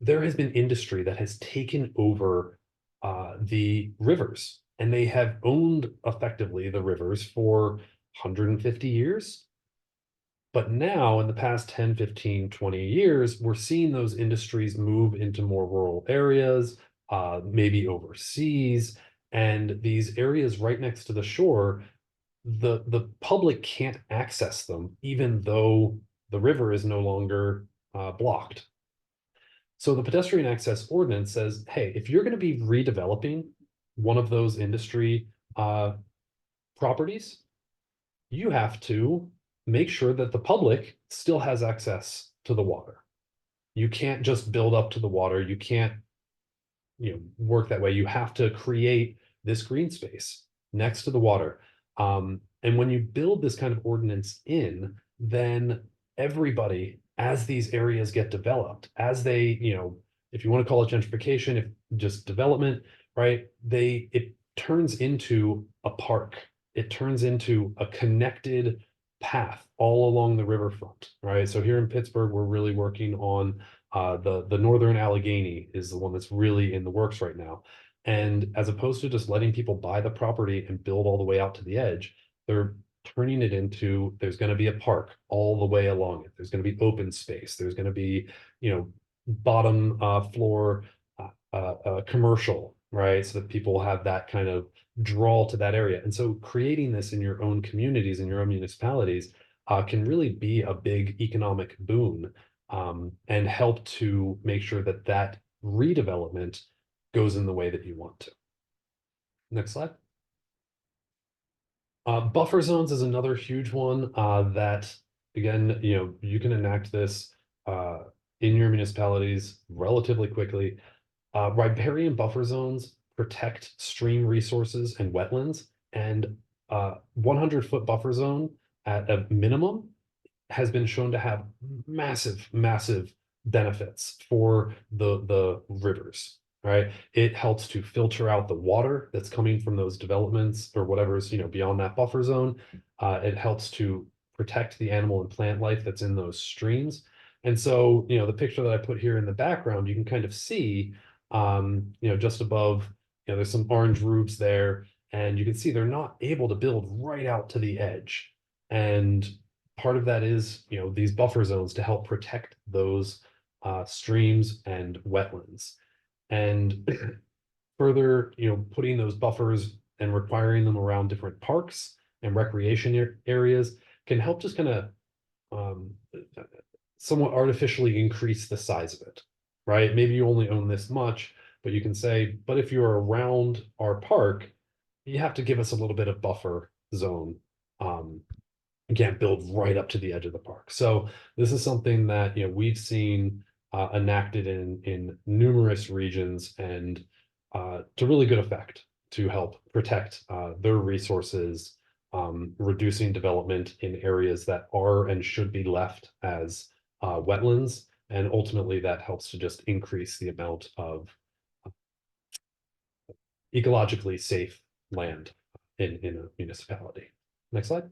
there has been industry that has taken over the rivers, and they have owned effectively the rivers for 150 years. But now in the past 10, 15, 20 years, we're seeing those industries move into more rural areas, maybe overseas, and these areas right next to the shore, the public can't access them, even though the river is no longer blocked. So the pedestrian access ordinance says, hey, if you're going to be redeveloping one of those industry properties, you have to make sure that the public still has access to the water. You can't just build up to the water. You can't, work that way. You have to create this green space next to the water. And when you build this kind of ordinance in, then everybody, as these areas get developed, as they, if you want to call it gentrification, if just development, right, it turns into a park. It turns into a connected path all along the riverfront, right? So here in Pittsburgh, we're really working on the Northern Allegheny is the one that's really in the works right now. And as opposed to just letting people buy the property and build all the way out to the edge, they're turning it into, there's going to be a park all the way along it. There's going to be open space. There's going to be, bottom floor commercial, right? So that people have that kind of draw to that area. And so creating this in your own communities, in your own municipalities, can really be a big economic boon, and help to make sure that that redevelopment goes in the way that you want to. Next slide. Buffer zones is another huge one that, again, you can enact this in your municipalities relatively quickly. Riparian buffer zones protect stream resources and wetlands, and 100-foot buffer zone at a minimum has been shown to have massive benefits for the rivers. Right, it helps to filter out the water that's coming from those developments or whatever's beyond that buffer zone. It helps to protect the animal and plant life that's in those streams. And so, the picture that I put here in the background, you can kind of see, just above, there's some orange roofs there, and you can see they're not able to build right out to the edge. And part of that is, these buffer zones to help protect those streams and wetlands. And further, putting those buffers and requiring them around different parks and recreation areas can help just kind of somewhat artificially increase the size of it, right? Maybe you only own this much, but you can say, but if you're around our park, you have to give us a little bit of buffer zone. You can't build right up to the edge of the park. So this is something that we've seen enacted in numerous regions, and to really good effect to help protect their resources, reducing development in areas that are and should be left as wetlands, and ultimately that helps to just increase the amount of ecologically safe land in a municipality. Next slide.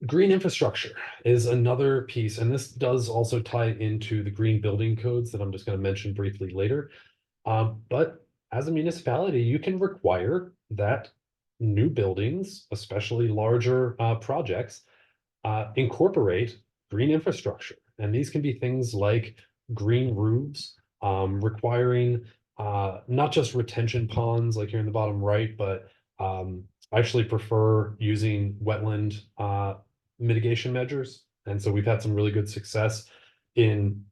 Green infrastructure is another piece, and this does also tie into the green building codes that I'm just going to mention briefly later. But as a municipality, you can require that new buildings, especially larger projects, incorporate green infrastructure. And these can be things like green roofs, requiring not just retention ponds like here in the bottom right, but I actually prefer using wetland mitigation measures. And so we've had some really good success in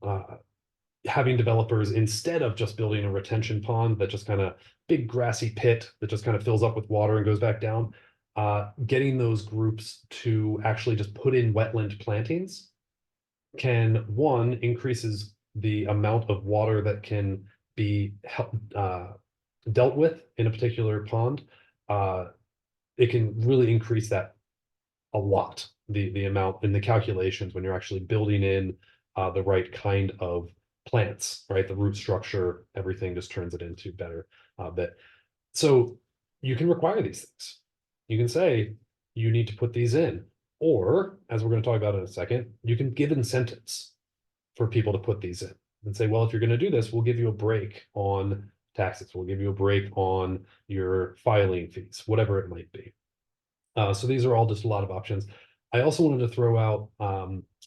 having developers, instead of just building a retention pond that just kind of big grassy pit that just kind of fills up with water and goes back down, getting those groups to actually just put in wetland plantings can, one, increases the amount of water that can be dealt with in a particular pond. It can really increase that a lot, the amount in the calculations when you're actually building in the right kind of plants, right? The root structure, everything just turns it into better bit. So you can require these things. You can say you need to put these in, or as we're going to talk about in a second, you can give incentives for people to put these in and say, well, if you're going to do this, we'll give you a break on taxes. We'll give you a break on your filing fees, whatever it might be. So these are all just a lot of options. I also wanted to throw out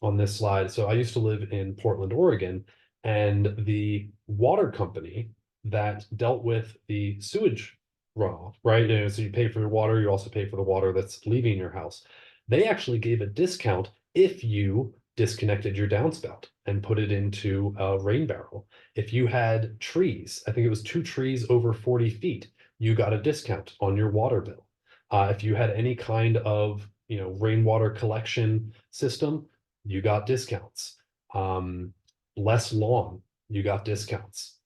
on this slide. So I used to live in Portland, Oregon, and the water company that dealt with the sewage runoff, right? So you pay for your water, you also pay for the water that's leaving your house. They actually gave a discount if you disconnected your downspout and put it into a rain barrel. If you had trees, I think it was 2 trees over 40 feet, you got a discount on your water bill. If you had any kind of rainwater collection system, you got discounts. Less lawn, you got discounts.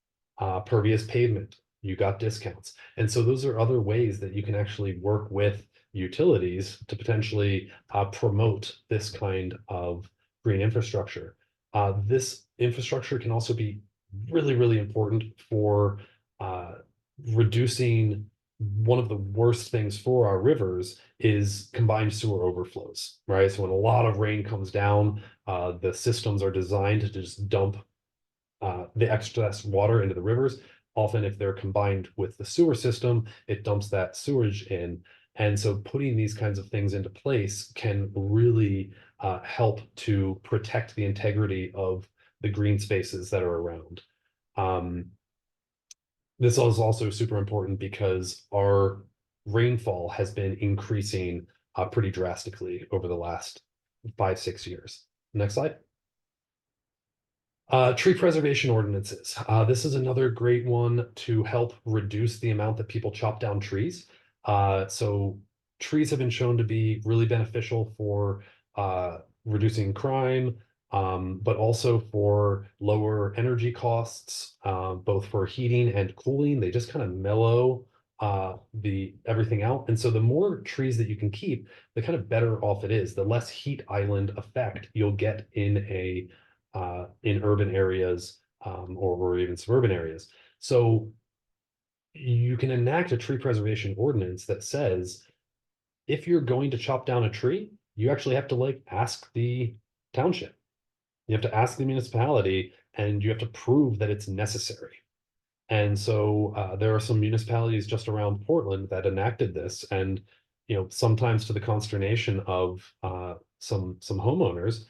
Pervious pavement, you got discounts. And so those are other ways that you can actually work with utilities to potentially promote this kind of green infrastructure. This infrastructure can also be really important for reducing one of the worst things for our rivers is combined sewer overflows, right? So when a lot of rain comes down, the systems are designed to just dump the excess water into the rivers. Often if they're combined with the sewer system, it dumps that sewage in. And so putting these kinds of things into place can really help to protect the integrity of the green spaces that are around. This is also super important because our rainfall has been increasing pretty drastically over the last 5-6 years. Next slide. Tree preservation ordinances. This is another great one to help reduce the amount that people chop down trees. So trees have been shown to be really beneficial for reducing crime, but also for lower energy costs, both for heating and cooling. They just kind of mellow everything out. And so the more trees that you can keep, the kind of better off it is. The less heat island effect you'll get in urban areas, or even suburban areas. So you can enact a tree preservation ordinance that says, if you're going to chop down a tree, you actually have to like ask the township. You have to ask the municipality, and you have to prove that it's necessary. And so there are some municipalities just around Portland that enacted this, and sometimes to the consternation of some homeowners,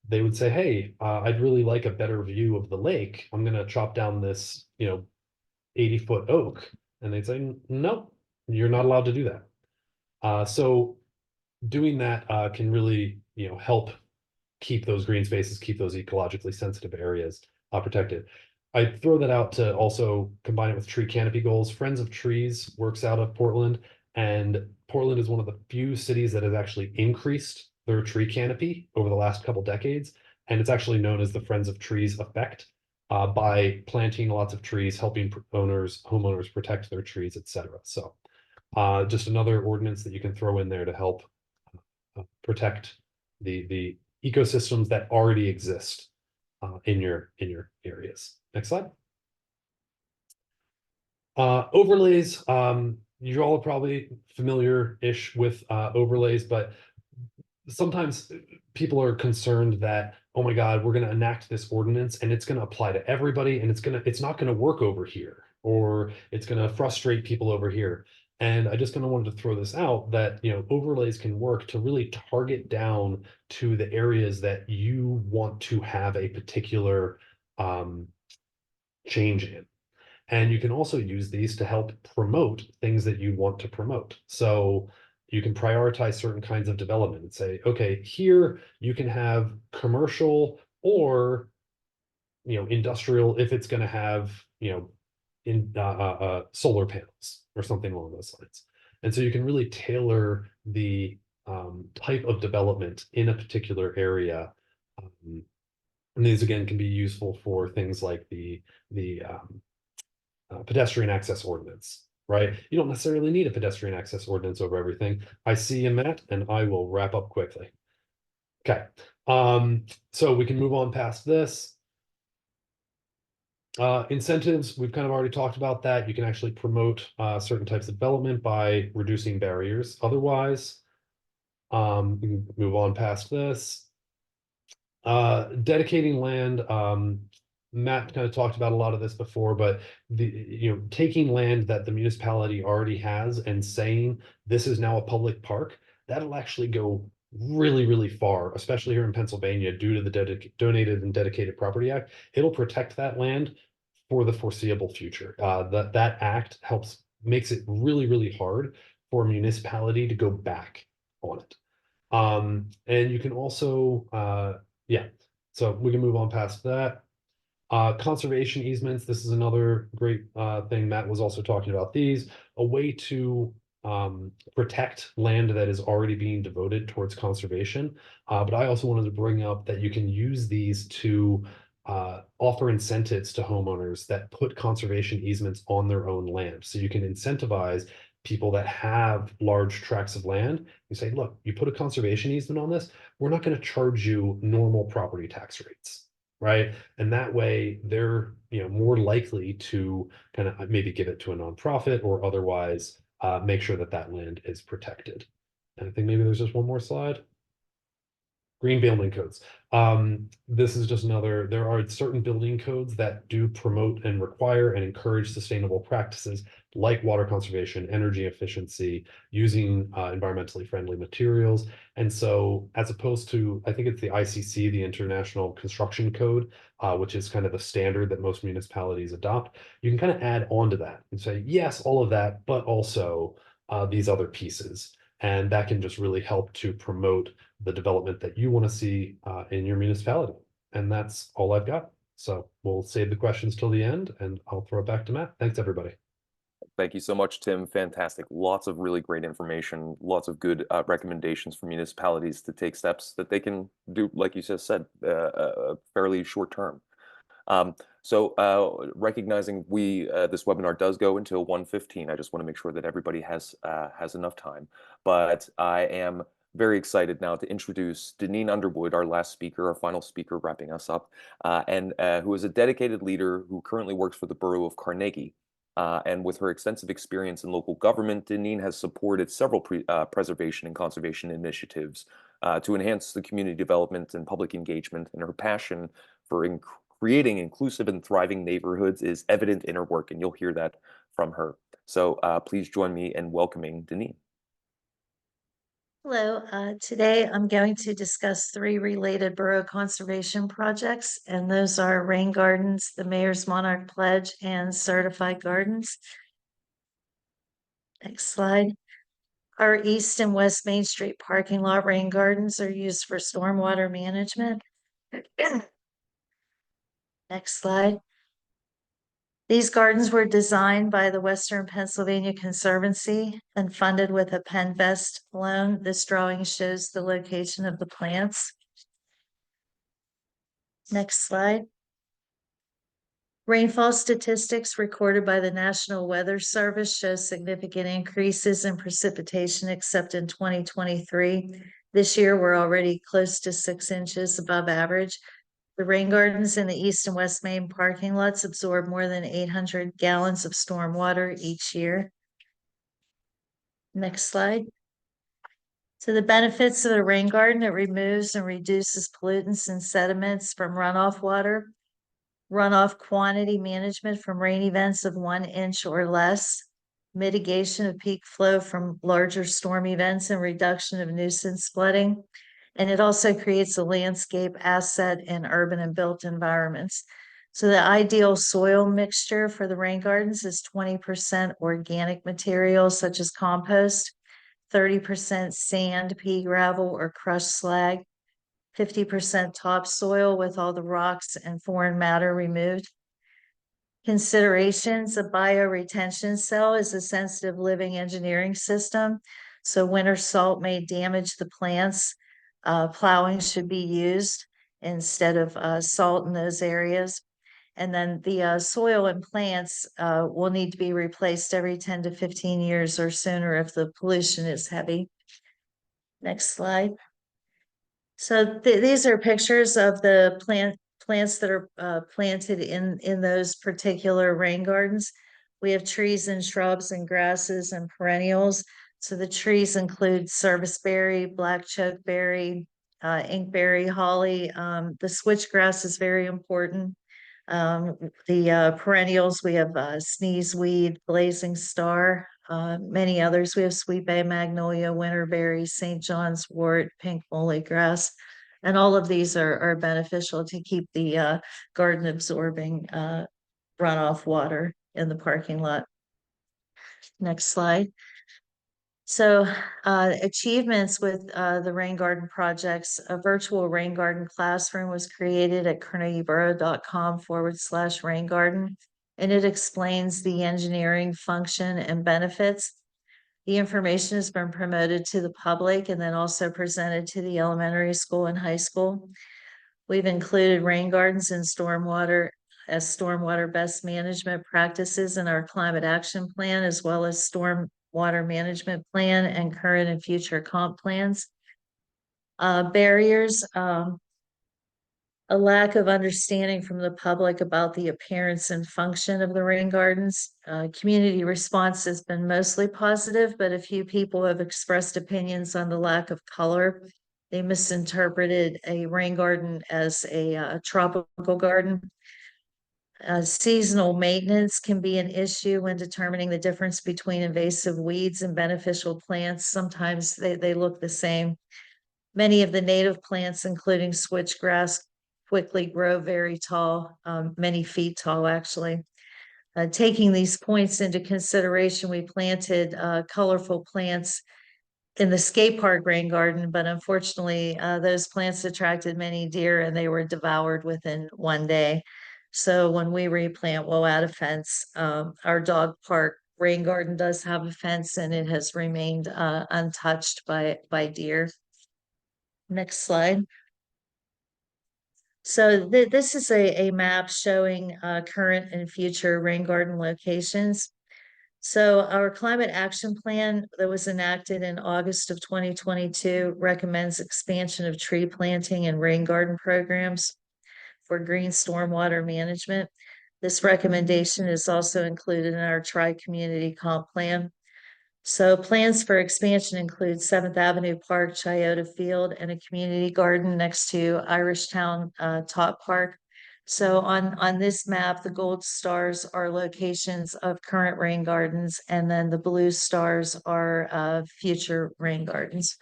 they would say, hey, I'd really like a better view of the lake. I'm going to chop down this 80-foot oak. And they'd say, no, you're not allowed to do that. So doing that can really help keep those green spaces, keep those ecologically sensitive areas protected. I throw that out to also combine it with tree canopy goals. Friends of Trees works out of Portland, and Portland is one of the few cities that has actually increased their tree canopy over the last couple decades. And it's actually known as the Friends of Trees effect, by planting lots of trees, helping homeowners protect their trees, etc. So just another ordinance that you can throw in there to help protect the ecosystems that already exist in your areas. Next slide. Overlays. You all are probably familiar-ish with overlays, but sometimes people are concerned that, oh my God, we're going to enact this ordinance and it's going to apply to everybody, and it's not going to work over here, or it's going to frustrate people over here. And I just kind of wanted to throw this out that, overlays can work to really target down to the areas that you want to have a particular change in. And you can also use these to help promote things that you want to promote. So you can prioritize certain kinds of development and say, okay, here you can have commercial or industrial if it's going to have solar panels or something along those lines. And so you can really tailor the type of development in a particular area. And these again can be useful for things like the pedestrian access ordinance, right? You don't necessarily need a pedestrian access ordinance over everything. I see you, Matt, and I will wrap up quickly. Okay, so we can move on past this. Incentives, we've kind of already talked about that. You can actually promote certain types of development by reducing barriers. Otherwise, we can move on past this. Dedicating land, Matt kind of talked about a lot of this before, but taking land that the municipality already has and saying this is now a public park, that'll actually go really, really far, especially here in Pennsylvania, due to the Donated and Dedicated Property Act. It'll protect that land for the foreseeable future. That act makes it really, really hard for a municipality to go back on it. And you can also, so we can move on past that. Conservation easements, this is another great thing. Matt was also talking about these, a way to protect land that is already being devoted towards conservation. But I also wanted to bring up that you can use these to offer incentives to homeowners that put conservation easements on their own land. So you can incentivize people that have large tracts of land. You say, look, you put a conservation easement on this, we're not going to charge you normal property tax rates, right? And that way they're more likely to kind of maybe give it to a nonprofit or otherwise make sure that that land is protected. And I think maybe there's just one more slide. Green building codes. This is just another, there are certain building codes that do promote and require and encourage sustainable practices like water conservation, energy efficiency, using environmentally friendly materials. And so as opposed to, I think it's the ICC, the International Construction Code, which is kind of the standard that most municipalities adopt, you can kind of add on to that and say, yes, all of that, but also these other pieces. And that can just really help to promote the development that you want to see in your municipality. And that's all I've got. So we'll save the questions till the end, and I'll throw it back to Matt. Thanks, everybody. Thank you so much, Tim. Fantastic. Lots of really great information, lots of good recommendations for municipalities to take steps that they can do, like you just said, fairly short term. Recognizing this webinar does go until 1:15, I just want to make sure that everybody has enough time. But I am very excited now to introduce Deneen Underwood, our last speaker, our final speaker, wrapping us up, and who is a dedicated leader who currently works for the Borough of Carnegie. And with her extensive experience in local government, Deneen has supported several preservation and conservation initiatives to enhance the community development and public engagement, and her passion for creating inclusive and thriving neighborhoods is evident in her work, and you'll hear that from her. So please join me in welcoming Deneen. Hello, today I'm going to discuss 3 related borough conservation projects, and those are rain gardens, the Mayor's Monarch Pledge, and certified gardens. Next slide. Our East and West Main Street parking lot rain gardens are used for stormwater management. Next slide. These gardens were designed by the Western Pennsylvania Conservancy and funded with a PennVest loan. This drawing shows the location of the plants. Next slide. Rainfall statistics recorded by the National Weather Service show significant increases in precipitation except in 2023. This year, we're already close to 6 inches above average. The rain gardens in the East and West Main parking lots absorb more than 800 gallons of storm water each year. Next slide. So the benefits of the rain garden: it removes and reduces pollutants and sediments from runoff water, runoff quantity management from rain events of 1 inch or less, mitigation of peak flow from larger storm events, and reduction of nuisance flooding. And it also creates a landscape asset in urban and built environments. So the ideal soil mixture for the rain gardens is 20% organic materials such as compost, 30% sand, pea gravel, or crushed slag, 50% topsoil with all the rocks and foreign matter removed. Considerations: a bioretention cell is a sensitive living engineering system. So winter salt may damage the plants. Plowing should be used instead of salt in those areas. And then the soil and plants will need to be replaced every 10 to 15 years or sooner if the pollution is heavy. Next slide. So these are pictures of the plants that are planted in those particular rain gardens. We have trees and shrubs and grasses and perennials. So the trees include serviceberry, black chokeberry, inkberry, holly. The switchgrass is very important. The perennials, we have sneezeweed, blazing star, many others. We have sweet bay magnolia, winterberry, St. John's wort, pink moly grass. And all of these are beneficial to keep the garden absorbing runoff water in the parking lot. Next slide. So achievements with the rain garden projects: a virtual rain garden classroom was created at carnegieborough.com/rain garden, and it explains the engineering function and benefits. The information has been promoted to the public and then also presented to the elementary school and high school. We've included rain gardens and stormwater as stormwater best management practices in our climate action plan, as well as stormwater management plan and current and future comp plans. Barriers: a lack of understanding from the public about the appearance and function of the rain gardens. Community response has been mostly positive, but a few people have expressed opinions on the lack of color. They misinterpreted a rain garden as a tropical garden. Seasonal maintenance can be an issue when determining the difference between invasive weeds and beneficial plants. Sometimes they look the same. Many of the native plants, including switchgrass, quickly grow very tall, many feet tall, actually. Taking these points into consideration, we planted colorful plants in the skate park rain garden, but unfortunately, those plants attracted many deer and they were devoured within one day. So when we replant, we'll add a fence. Our dog park rain garden does have a fence and it has remained untouched by deer. Next slide. So this is a map showing current and future rain garden locations. So our climate action plan that was enacted in August of 2022 recommends expansion of tree planting and rain garden programs for green stormwater management. This recommendation is also included in our tri-community comp plan. So plans for expansion include 7th Avenue Park, Chiota Field, and a community garden next to Irishtown Top Park. So on this map, the gold stars are locations of current rain gardens, and then the blue stars are future rain gardens.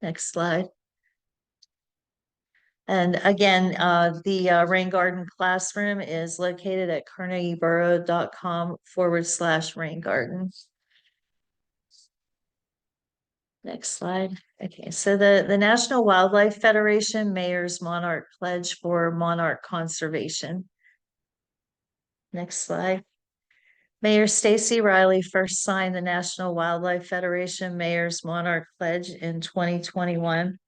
Next slide. And again, the rain garden classroom is located at carnegieborough.com/rain garden. Next slide. Okay, so the National Wildlife Federation Mayor's Monarch Pledge for Monarch Conservation. Next slide. Mayor Stacy Riley first signed the National Wildlife Federation Mayor's Monarch Pledge in 2021.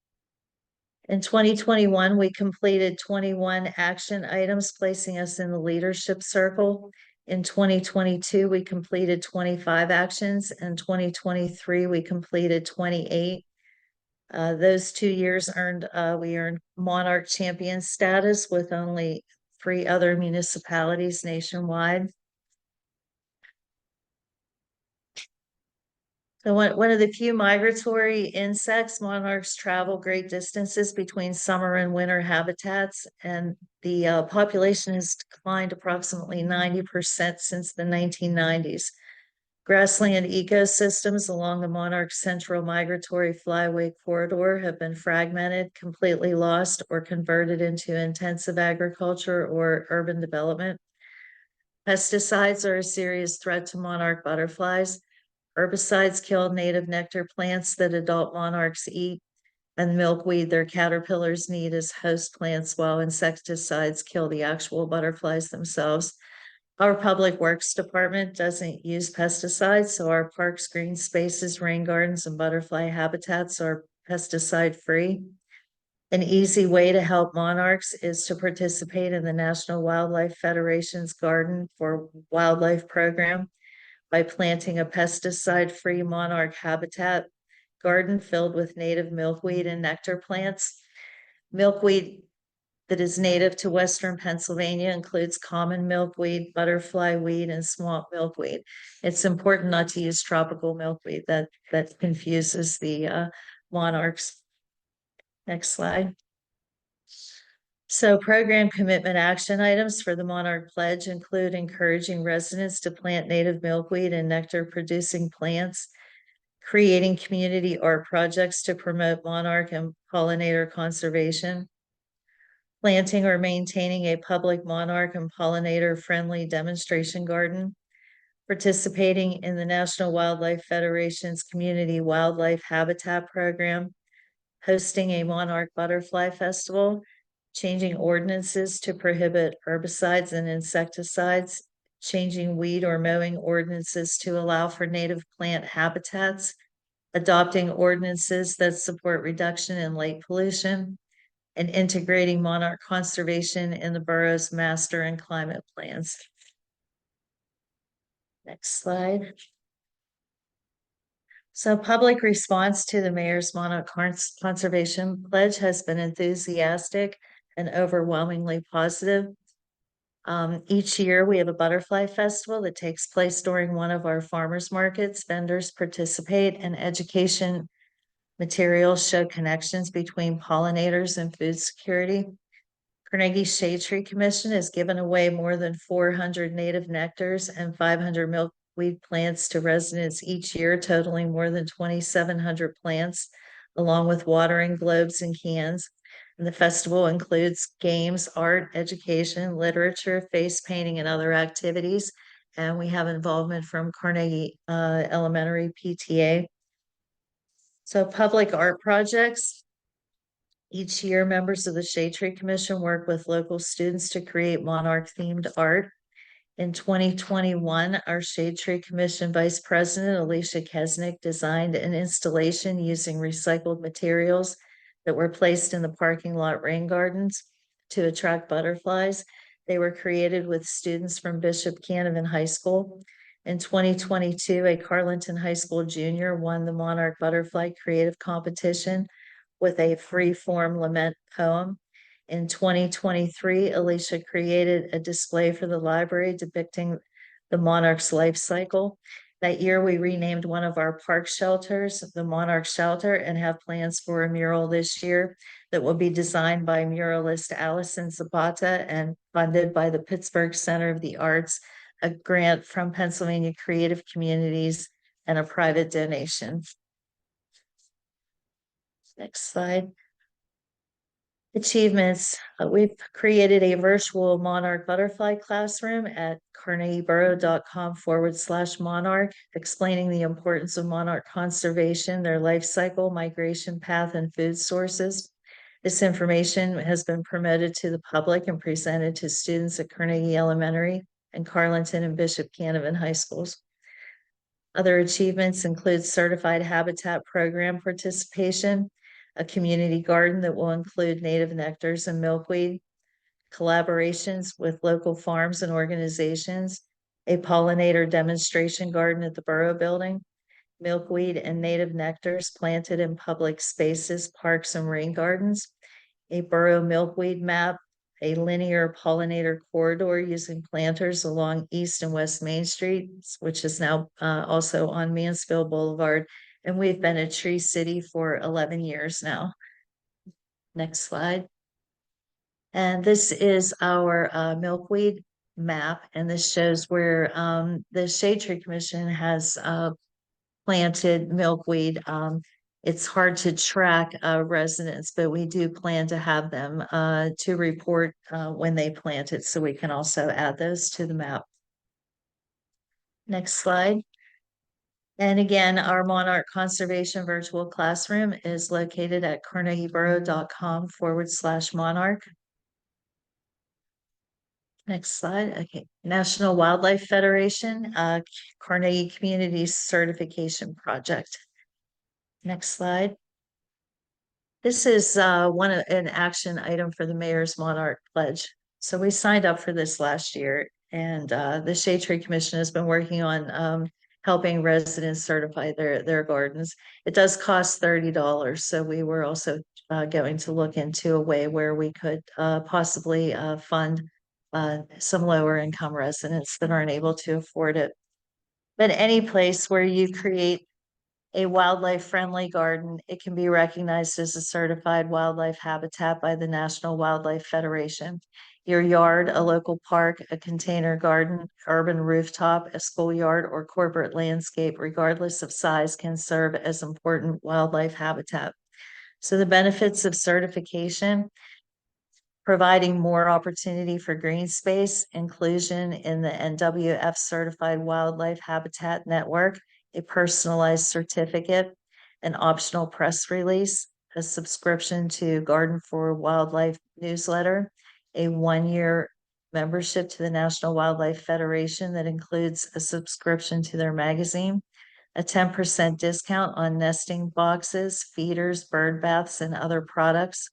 In 2021, we completed 21 action items, placing us in the leadership circle. In 2022, we completed 25 actions. In 2023, we completed 28. Those 2 years we earned Monarch Champion status with only 3 other municipalities nationwide. So one of the few migratory insects, monarchs travel great distances between summer and winter habitats, and the population has declined approximately 90% since the 1990s. Grassland ecosystems along the monarch's central migratory flyway corridor have been fragmented, completely lost, or converted into intensive agriculture or urban development. Pesticides are a serious threat to monarch butterflies. Herbicides kill native nectar plants that adult monarchs eat, and milkweed their caterpillars need as host plants, while insecticides kill the actual butterflies themselves. Our Public Works Department doesn't use pesticides, so our parks, green spaces, rain gardens, and butterfly habitats are pesticide-free. An easy way to help monarchs is to participate in the National Wildlife Federation's Garden for Wildlife program by planting a pesticide-free monarch habitat garden filled with native milkweed and nectar plants. Milkweed that is native to Western Pennsylvania includes common milkweed, butterfly weed, and swamp milkweed. It's important not to use tropical milkweed that confuses the monarchs. Next slide. So program commitment action items for the Monarch Pledge include encouraging residents to plant native milkweed and nectar producing plants, creating community art projects to promote monarch and pollinator conservation, planting or maintaining a public monarch and pollinator friendly demonstration garden, participating in the National Wildlife Federation's Community Wildlife Habitat Program, hosting a monarch butterfly festival, changing ordinances to prohibit herbicides and insecticides, changing weed or mowing ordinances to allow for native plant habitats, adopting ordinances that support reduction in light pollution, and integrating monarch conservation in the borough's master and climate plans. Next slide. So public response to the mayor's monarch conservation pledge has been enthusiastic and overwhelmingly positive. Each year we have a butterfly festival that takes place during one of our farmers markets. Vendors participate and education materials show connections between pollinators and food security. Carnegie Shade Tree Commission has given away more than 400 native nectars and 500 milkweed plants to residents each year, totaling more than 2,700 plants, along with watering globes and cans. And the festival includes games, art, education, literature, face painting, and other activities. And we have involvement from Carnegie Elementary PTA. So public art projects. Each year, members of the Shade Tree Commission work with local students to create monarch-themed art. In 2021, our Shade Tree Commission Vice President Alicia Kesnick designed an installation using recycled materials that were placed in the parking lot rain gardens to attract butterflies. They were created with students from Bishop Canevin High School. In 2022, a Carlinton High School junior won the Monarch Butterfly Creative Competition with a free-form lament poem. In 2023, Alicia created a display for the library depicting the monarch's life cycle. That year, we renamed one of our park shelters the Monarch Shelter and have plans for a mural this year that will be designed by muralist Allison Zapata and funded by the Pittsburgh Center of the Arts, a grant from Pennsylvania Creative Communities, and a private donation. Next slide. Achievements. We've created a virtual monarch butterfly classroom at carnegieboro.com/monarch, explaining the importance of monarch conservation, their life cycle, migration path, and food sources. This information has been promoted to the public and presented to students at Carnegie Elementary and Carlinton and Bishop Canevin High Schools. Other achievements include certified habitat program participation, a community garden that will include native nectars and milkweed, collaborations with local farms and organizations, a pollinator demonstration garden at the Borough Building, milkweed and native nectars planted in public spaces, parks, and rain gardens, a borough milkweed map, a linear pollinator corridor using planters along East and West Main Streets, which is now also on Mansfield Boulevard. And we've been a tree city for 11 years now. Next slide. And this is our milkweed map. And this shows where the Shade Tree Commission has planted milkweed. It's hard to track residents, but we do plan to have them to report when they plant it, so we can also add those to the map. Next slide. And again, our Monarch Conservation Virtual Classroom is located at carnegieboro.com/monarch. Next slide. Okay. National Wildlife Federation, Carnegie Community Certification Project. Next slide. This is an action item for the Mayor's Monarch Pledge. So we signed up for this last year, and the Shade Tree Commission has been working on helping residents certify their gardens. It does cost $30, so we were also going to look into a way where we could possibly fund some lower income residents that aren't able to afford it. But any place where you create a wildlife friendly garden, it can be recognized as a certified wildlife habitat by the National Wildlife Federation. Your yard, a local park, a container garden, urban rooftop, a schoolyard, or corporate landscape, regardless of size, can serve as important wildlife habitat. So the benefits of certification: providing more opportunity for green space, inclusion in the NWF Certified Wildlife Habitat Network, a personalized certificate, an optional press release, a subscription to Garden for Wildlife newsletter, a 1-year membership to the National Wildlife Federation that includes a subscription to their magazine, a 10% discount on nesting boxes, feeders, bird baths, and other products,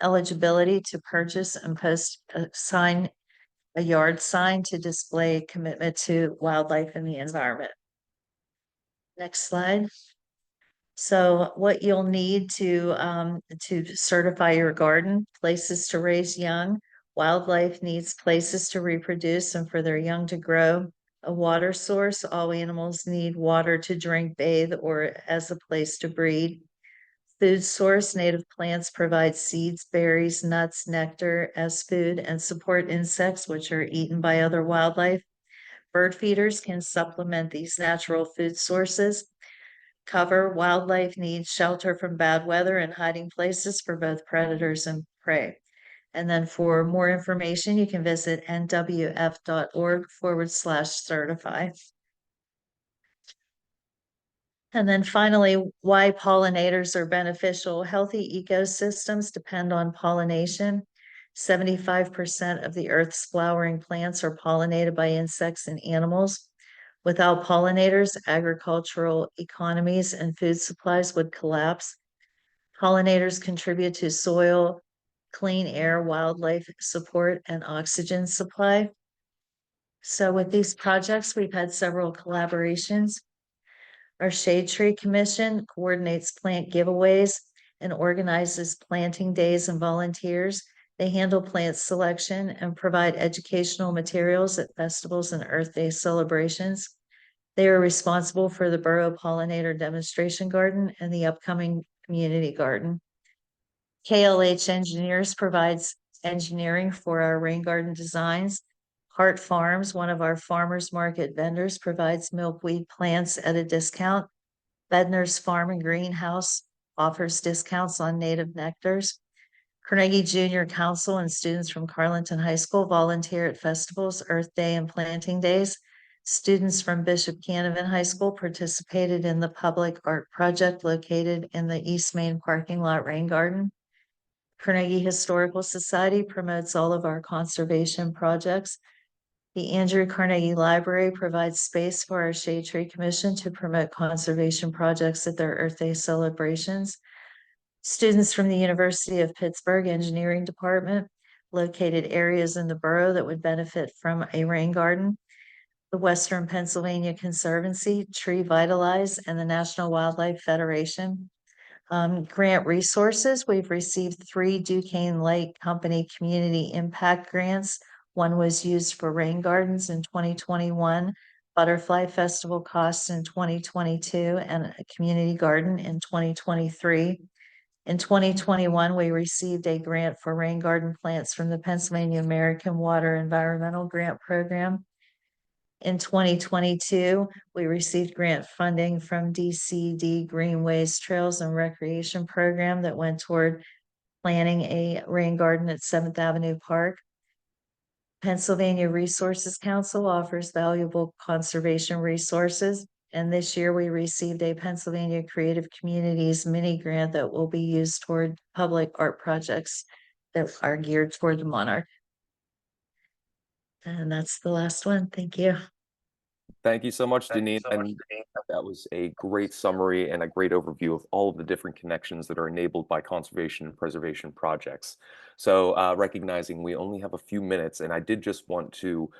eligibility to purchase and post a yard sign to display commitment to wildlife and the environment. Next slide. So what you'll need to certify your garden: places to raise young. Wildlife needs places to reproduce and for their young to grow. A water source: all animals need water to drink, bathe, or as a place to breed. Food source: native plants provide seeds, berries, nuts, nectar as food and support insects which are eaten by other wildlife. Bird feeders can supplement these natural food sources. Cover: wildlife needs shelter from bad weather and hiding places for both predators and prey. And then for more information, you can visit nwf.org/certify. And then finally, why pollinators are beneficial. Healthy ecosystems depend on pollination. 75% of the Earth's flowering plants are pollinated by insects and animals. Without pollinators, agricultural economies and food supplies would collapse. Pollinators contribute to soil, clean air, wildlife support, and oxygen supply. So with these projects, we've had several collaborations. Our Shade Tree Commission coordinates plant giveaways and organizes planting days and volunteers. They handle plant selection and provide educational materials at festivals and Earth Day celebrations. They are responsible for the Borough Pollinator Demonstration Garden and the upcoming community garden. KLH Engineers provides engineering for our rain garden designs. Hart Farms, one of our farmers market vendors, provides milkweed plants at a discount. Bedner's Farm and Greenhouse offers discounts on native nectars. Carnegie Junior Council and students from Carleton High School volunteer at festivals, Earth Day, and planting days. Students from Bishop Canevin High School participated in the public art project located in the East Main parking lot rain garden. Carnegie Historical Society promotes all of our conservation projects. The Andrew Carnegie Library provides space for our Shade Tree Commission to promote conservation projects at their Earth Day celebrations. Students from the University of Pittsburgh Engineering Department located areas in the borough that would benefit from a rain garden. The Western Pennsylvania Conservancy, Tree Vitalize, and the National Wildlife Federation. Grant resources, we've received 3 Duquesne Lake Company Community Impact Grants. One was used for rain gardens in 2021, Butterfly Festival costs in 2022, and a community garden in 2023. In 2021, we received a grant for rain garden plants from the Pennsylvania American Water Environmental Grant Program. In 2022, we received grant funding from DCD Greenways Trails and Recreation Program that went toward planting a rain garden at 7th Avenue Park. Pennsylvania Resources Council offers valuable conservation resources. And this year we received a Pennsylvania Creative Communities mini grant that will be used toward public art projects that are geared toward the monarch. And that's the last one. Thank you. Thank you so much, Deneen. And that was a great summary and a great overview of all of the different connections that are enabled by conservation and preservation projects. So recognizing we only have a few minutes, and I did just want to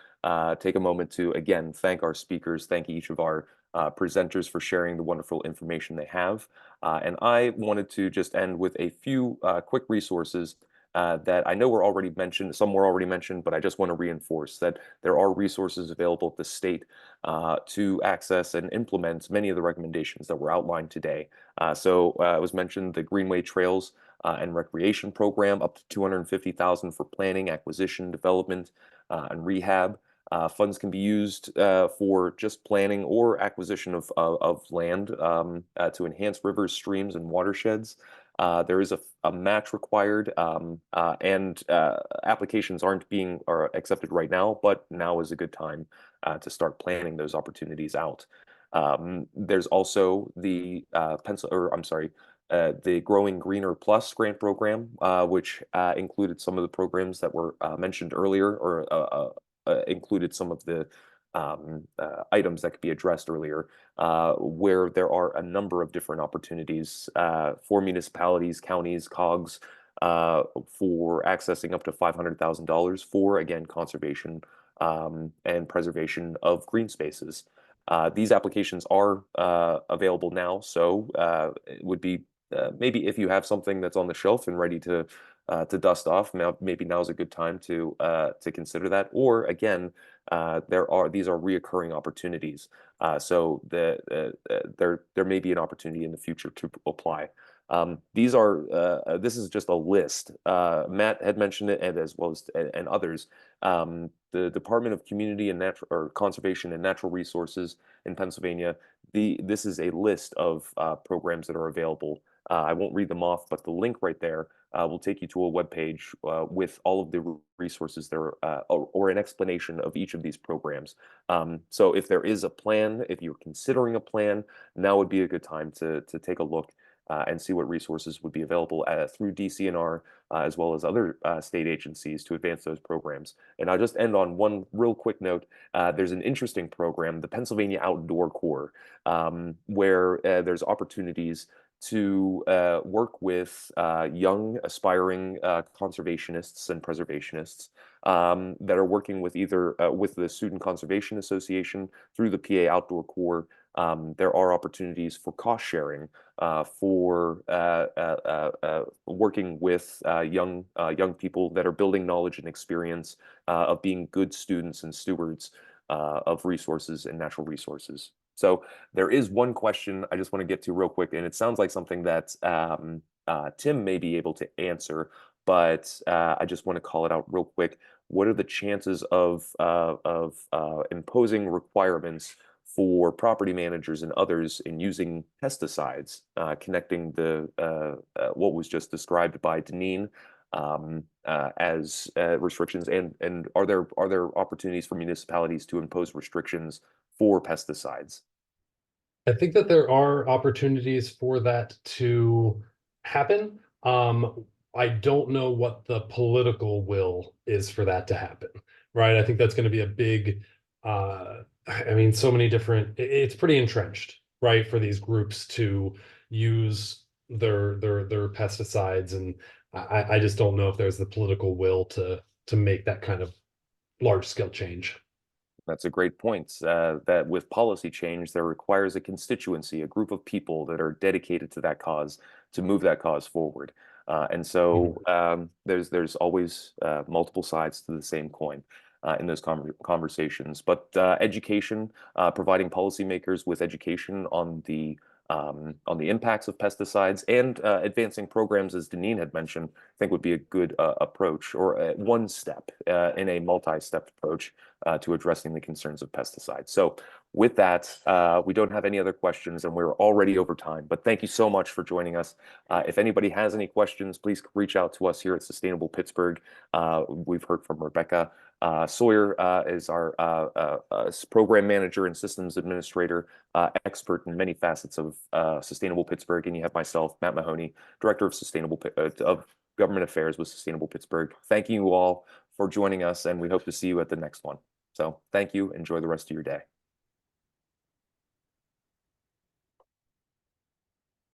take a moment to, again, thank our speakers, thank each of our presenters for sharing the wonderful information they have. And I wanted to just end with a few quick resources that I know were already mentioned, some were already mentioned, but I just want to reinforce that there are resources available at the state to access and implement many of the recommendations that were outlined today. It was mentioned the Greenway Trails and Recreation Program, up to $250,000 for planning, acquisition, development, and rehab. Funds can be used for just planning or acquisition of land to enhance rivers, streams, and watersheds. There is a match required, and applications aren't accepted right now, but now is a good time to start planning those opportunities out. There's also the the Growing Greener Plus grant program, which included some of the programs that were mentioned earlier, or included some of the items that could be addressed earlier, where there are a number of different opportunities for municipalities, counties, COGs, for accessing up to $500,000 for, again, conservation and preservation of green spaces. These applications are available now, so it would be maybe if you have something that's on the shelf and ready to dust off, maybe now's a good time to consider that. Or again, these are reoccurring opportunities, so there may be an opportunity in the future to apply. This is just a list. Matt had mentioned it, and as well as and others. The Department of Community and Conservation and Natural Resources in Pennsylvania. This is a list of programs that are available I won't read them off, but the link right there will take you to a webpage with all of the resources there, or an explanation of each of these programs. So if there is a plan, if you're considering a plan, now would be a good time to take a look and see what resources would be available through DCNR as well as other state agencies to advance those programs. And I'll just end on one real quick note. There's an interesting program, the Pennsylvania Outdoor Corps, where there's opportunities to work with young aspiring conservationists and preservationists that are working with either with the Student Conservation Association through the PA Outdoor Corps. There are opportunities for cost sharing for working with young people that are building knowledge and experience of being good students and stewards of resources and natural resources. So there is one question I just want to get to real quick, and it sounds like something that Tim may be able to answer, but I just want to call it out real quick. What are the chances of imposing requirements for property managers and others in using pesticides, connecting the what was just described by Deneen as restrictions, and are there opportunities for municipalities to impose restrictions for pesticides? I think that there are opportunities for that to happen. I don't know what the political will is for that to happen, right? I think that's going to be a big, I mean, so many different, it's pretty entrenched, right, for these groups to use their pesticides. And I just don't know if there's the political will to make that kind of large scale change. That's a great point. That with policy change, there requires a constituency, a group of people that are dedicated to that cause to move that cause forward. And so there's always multiple sides to the same coin in those conversations. But education, providing policymakers with education on the impacts of pesticides and advancing programs, as Deneen had mentioned, I think would be a good approach, or one step in a multi-step approach to addressing the concerns of pesticides. So with that, we don't have any other questions, and we're already over time, but thank you so much for joining us. If anybody has any questions, please reach out to us here at Sustainable Pittsburgh. We've heard from Rebecca Sawyer is our program manager and systems administrator, expert in many facets of Sustainable Pittsburgh. And you have myself, Matt Mahoney, Director of of Government Affairs with Sustainable Pittsburgh. Thank you all for joining us, and we hope to see you at the next one. So thank you. Enjoy the rest of your day.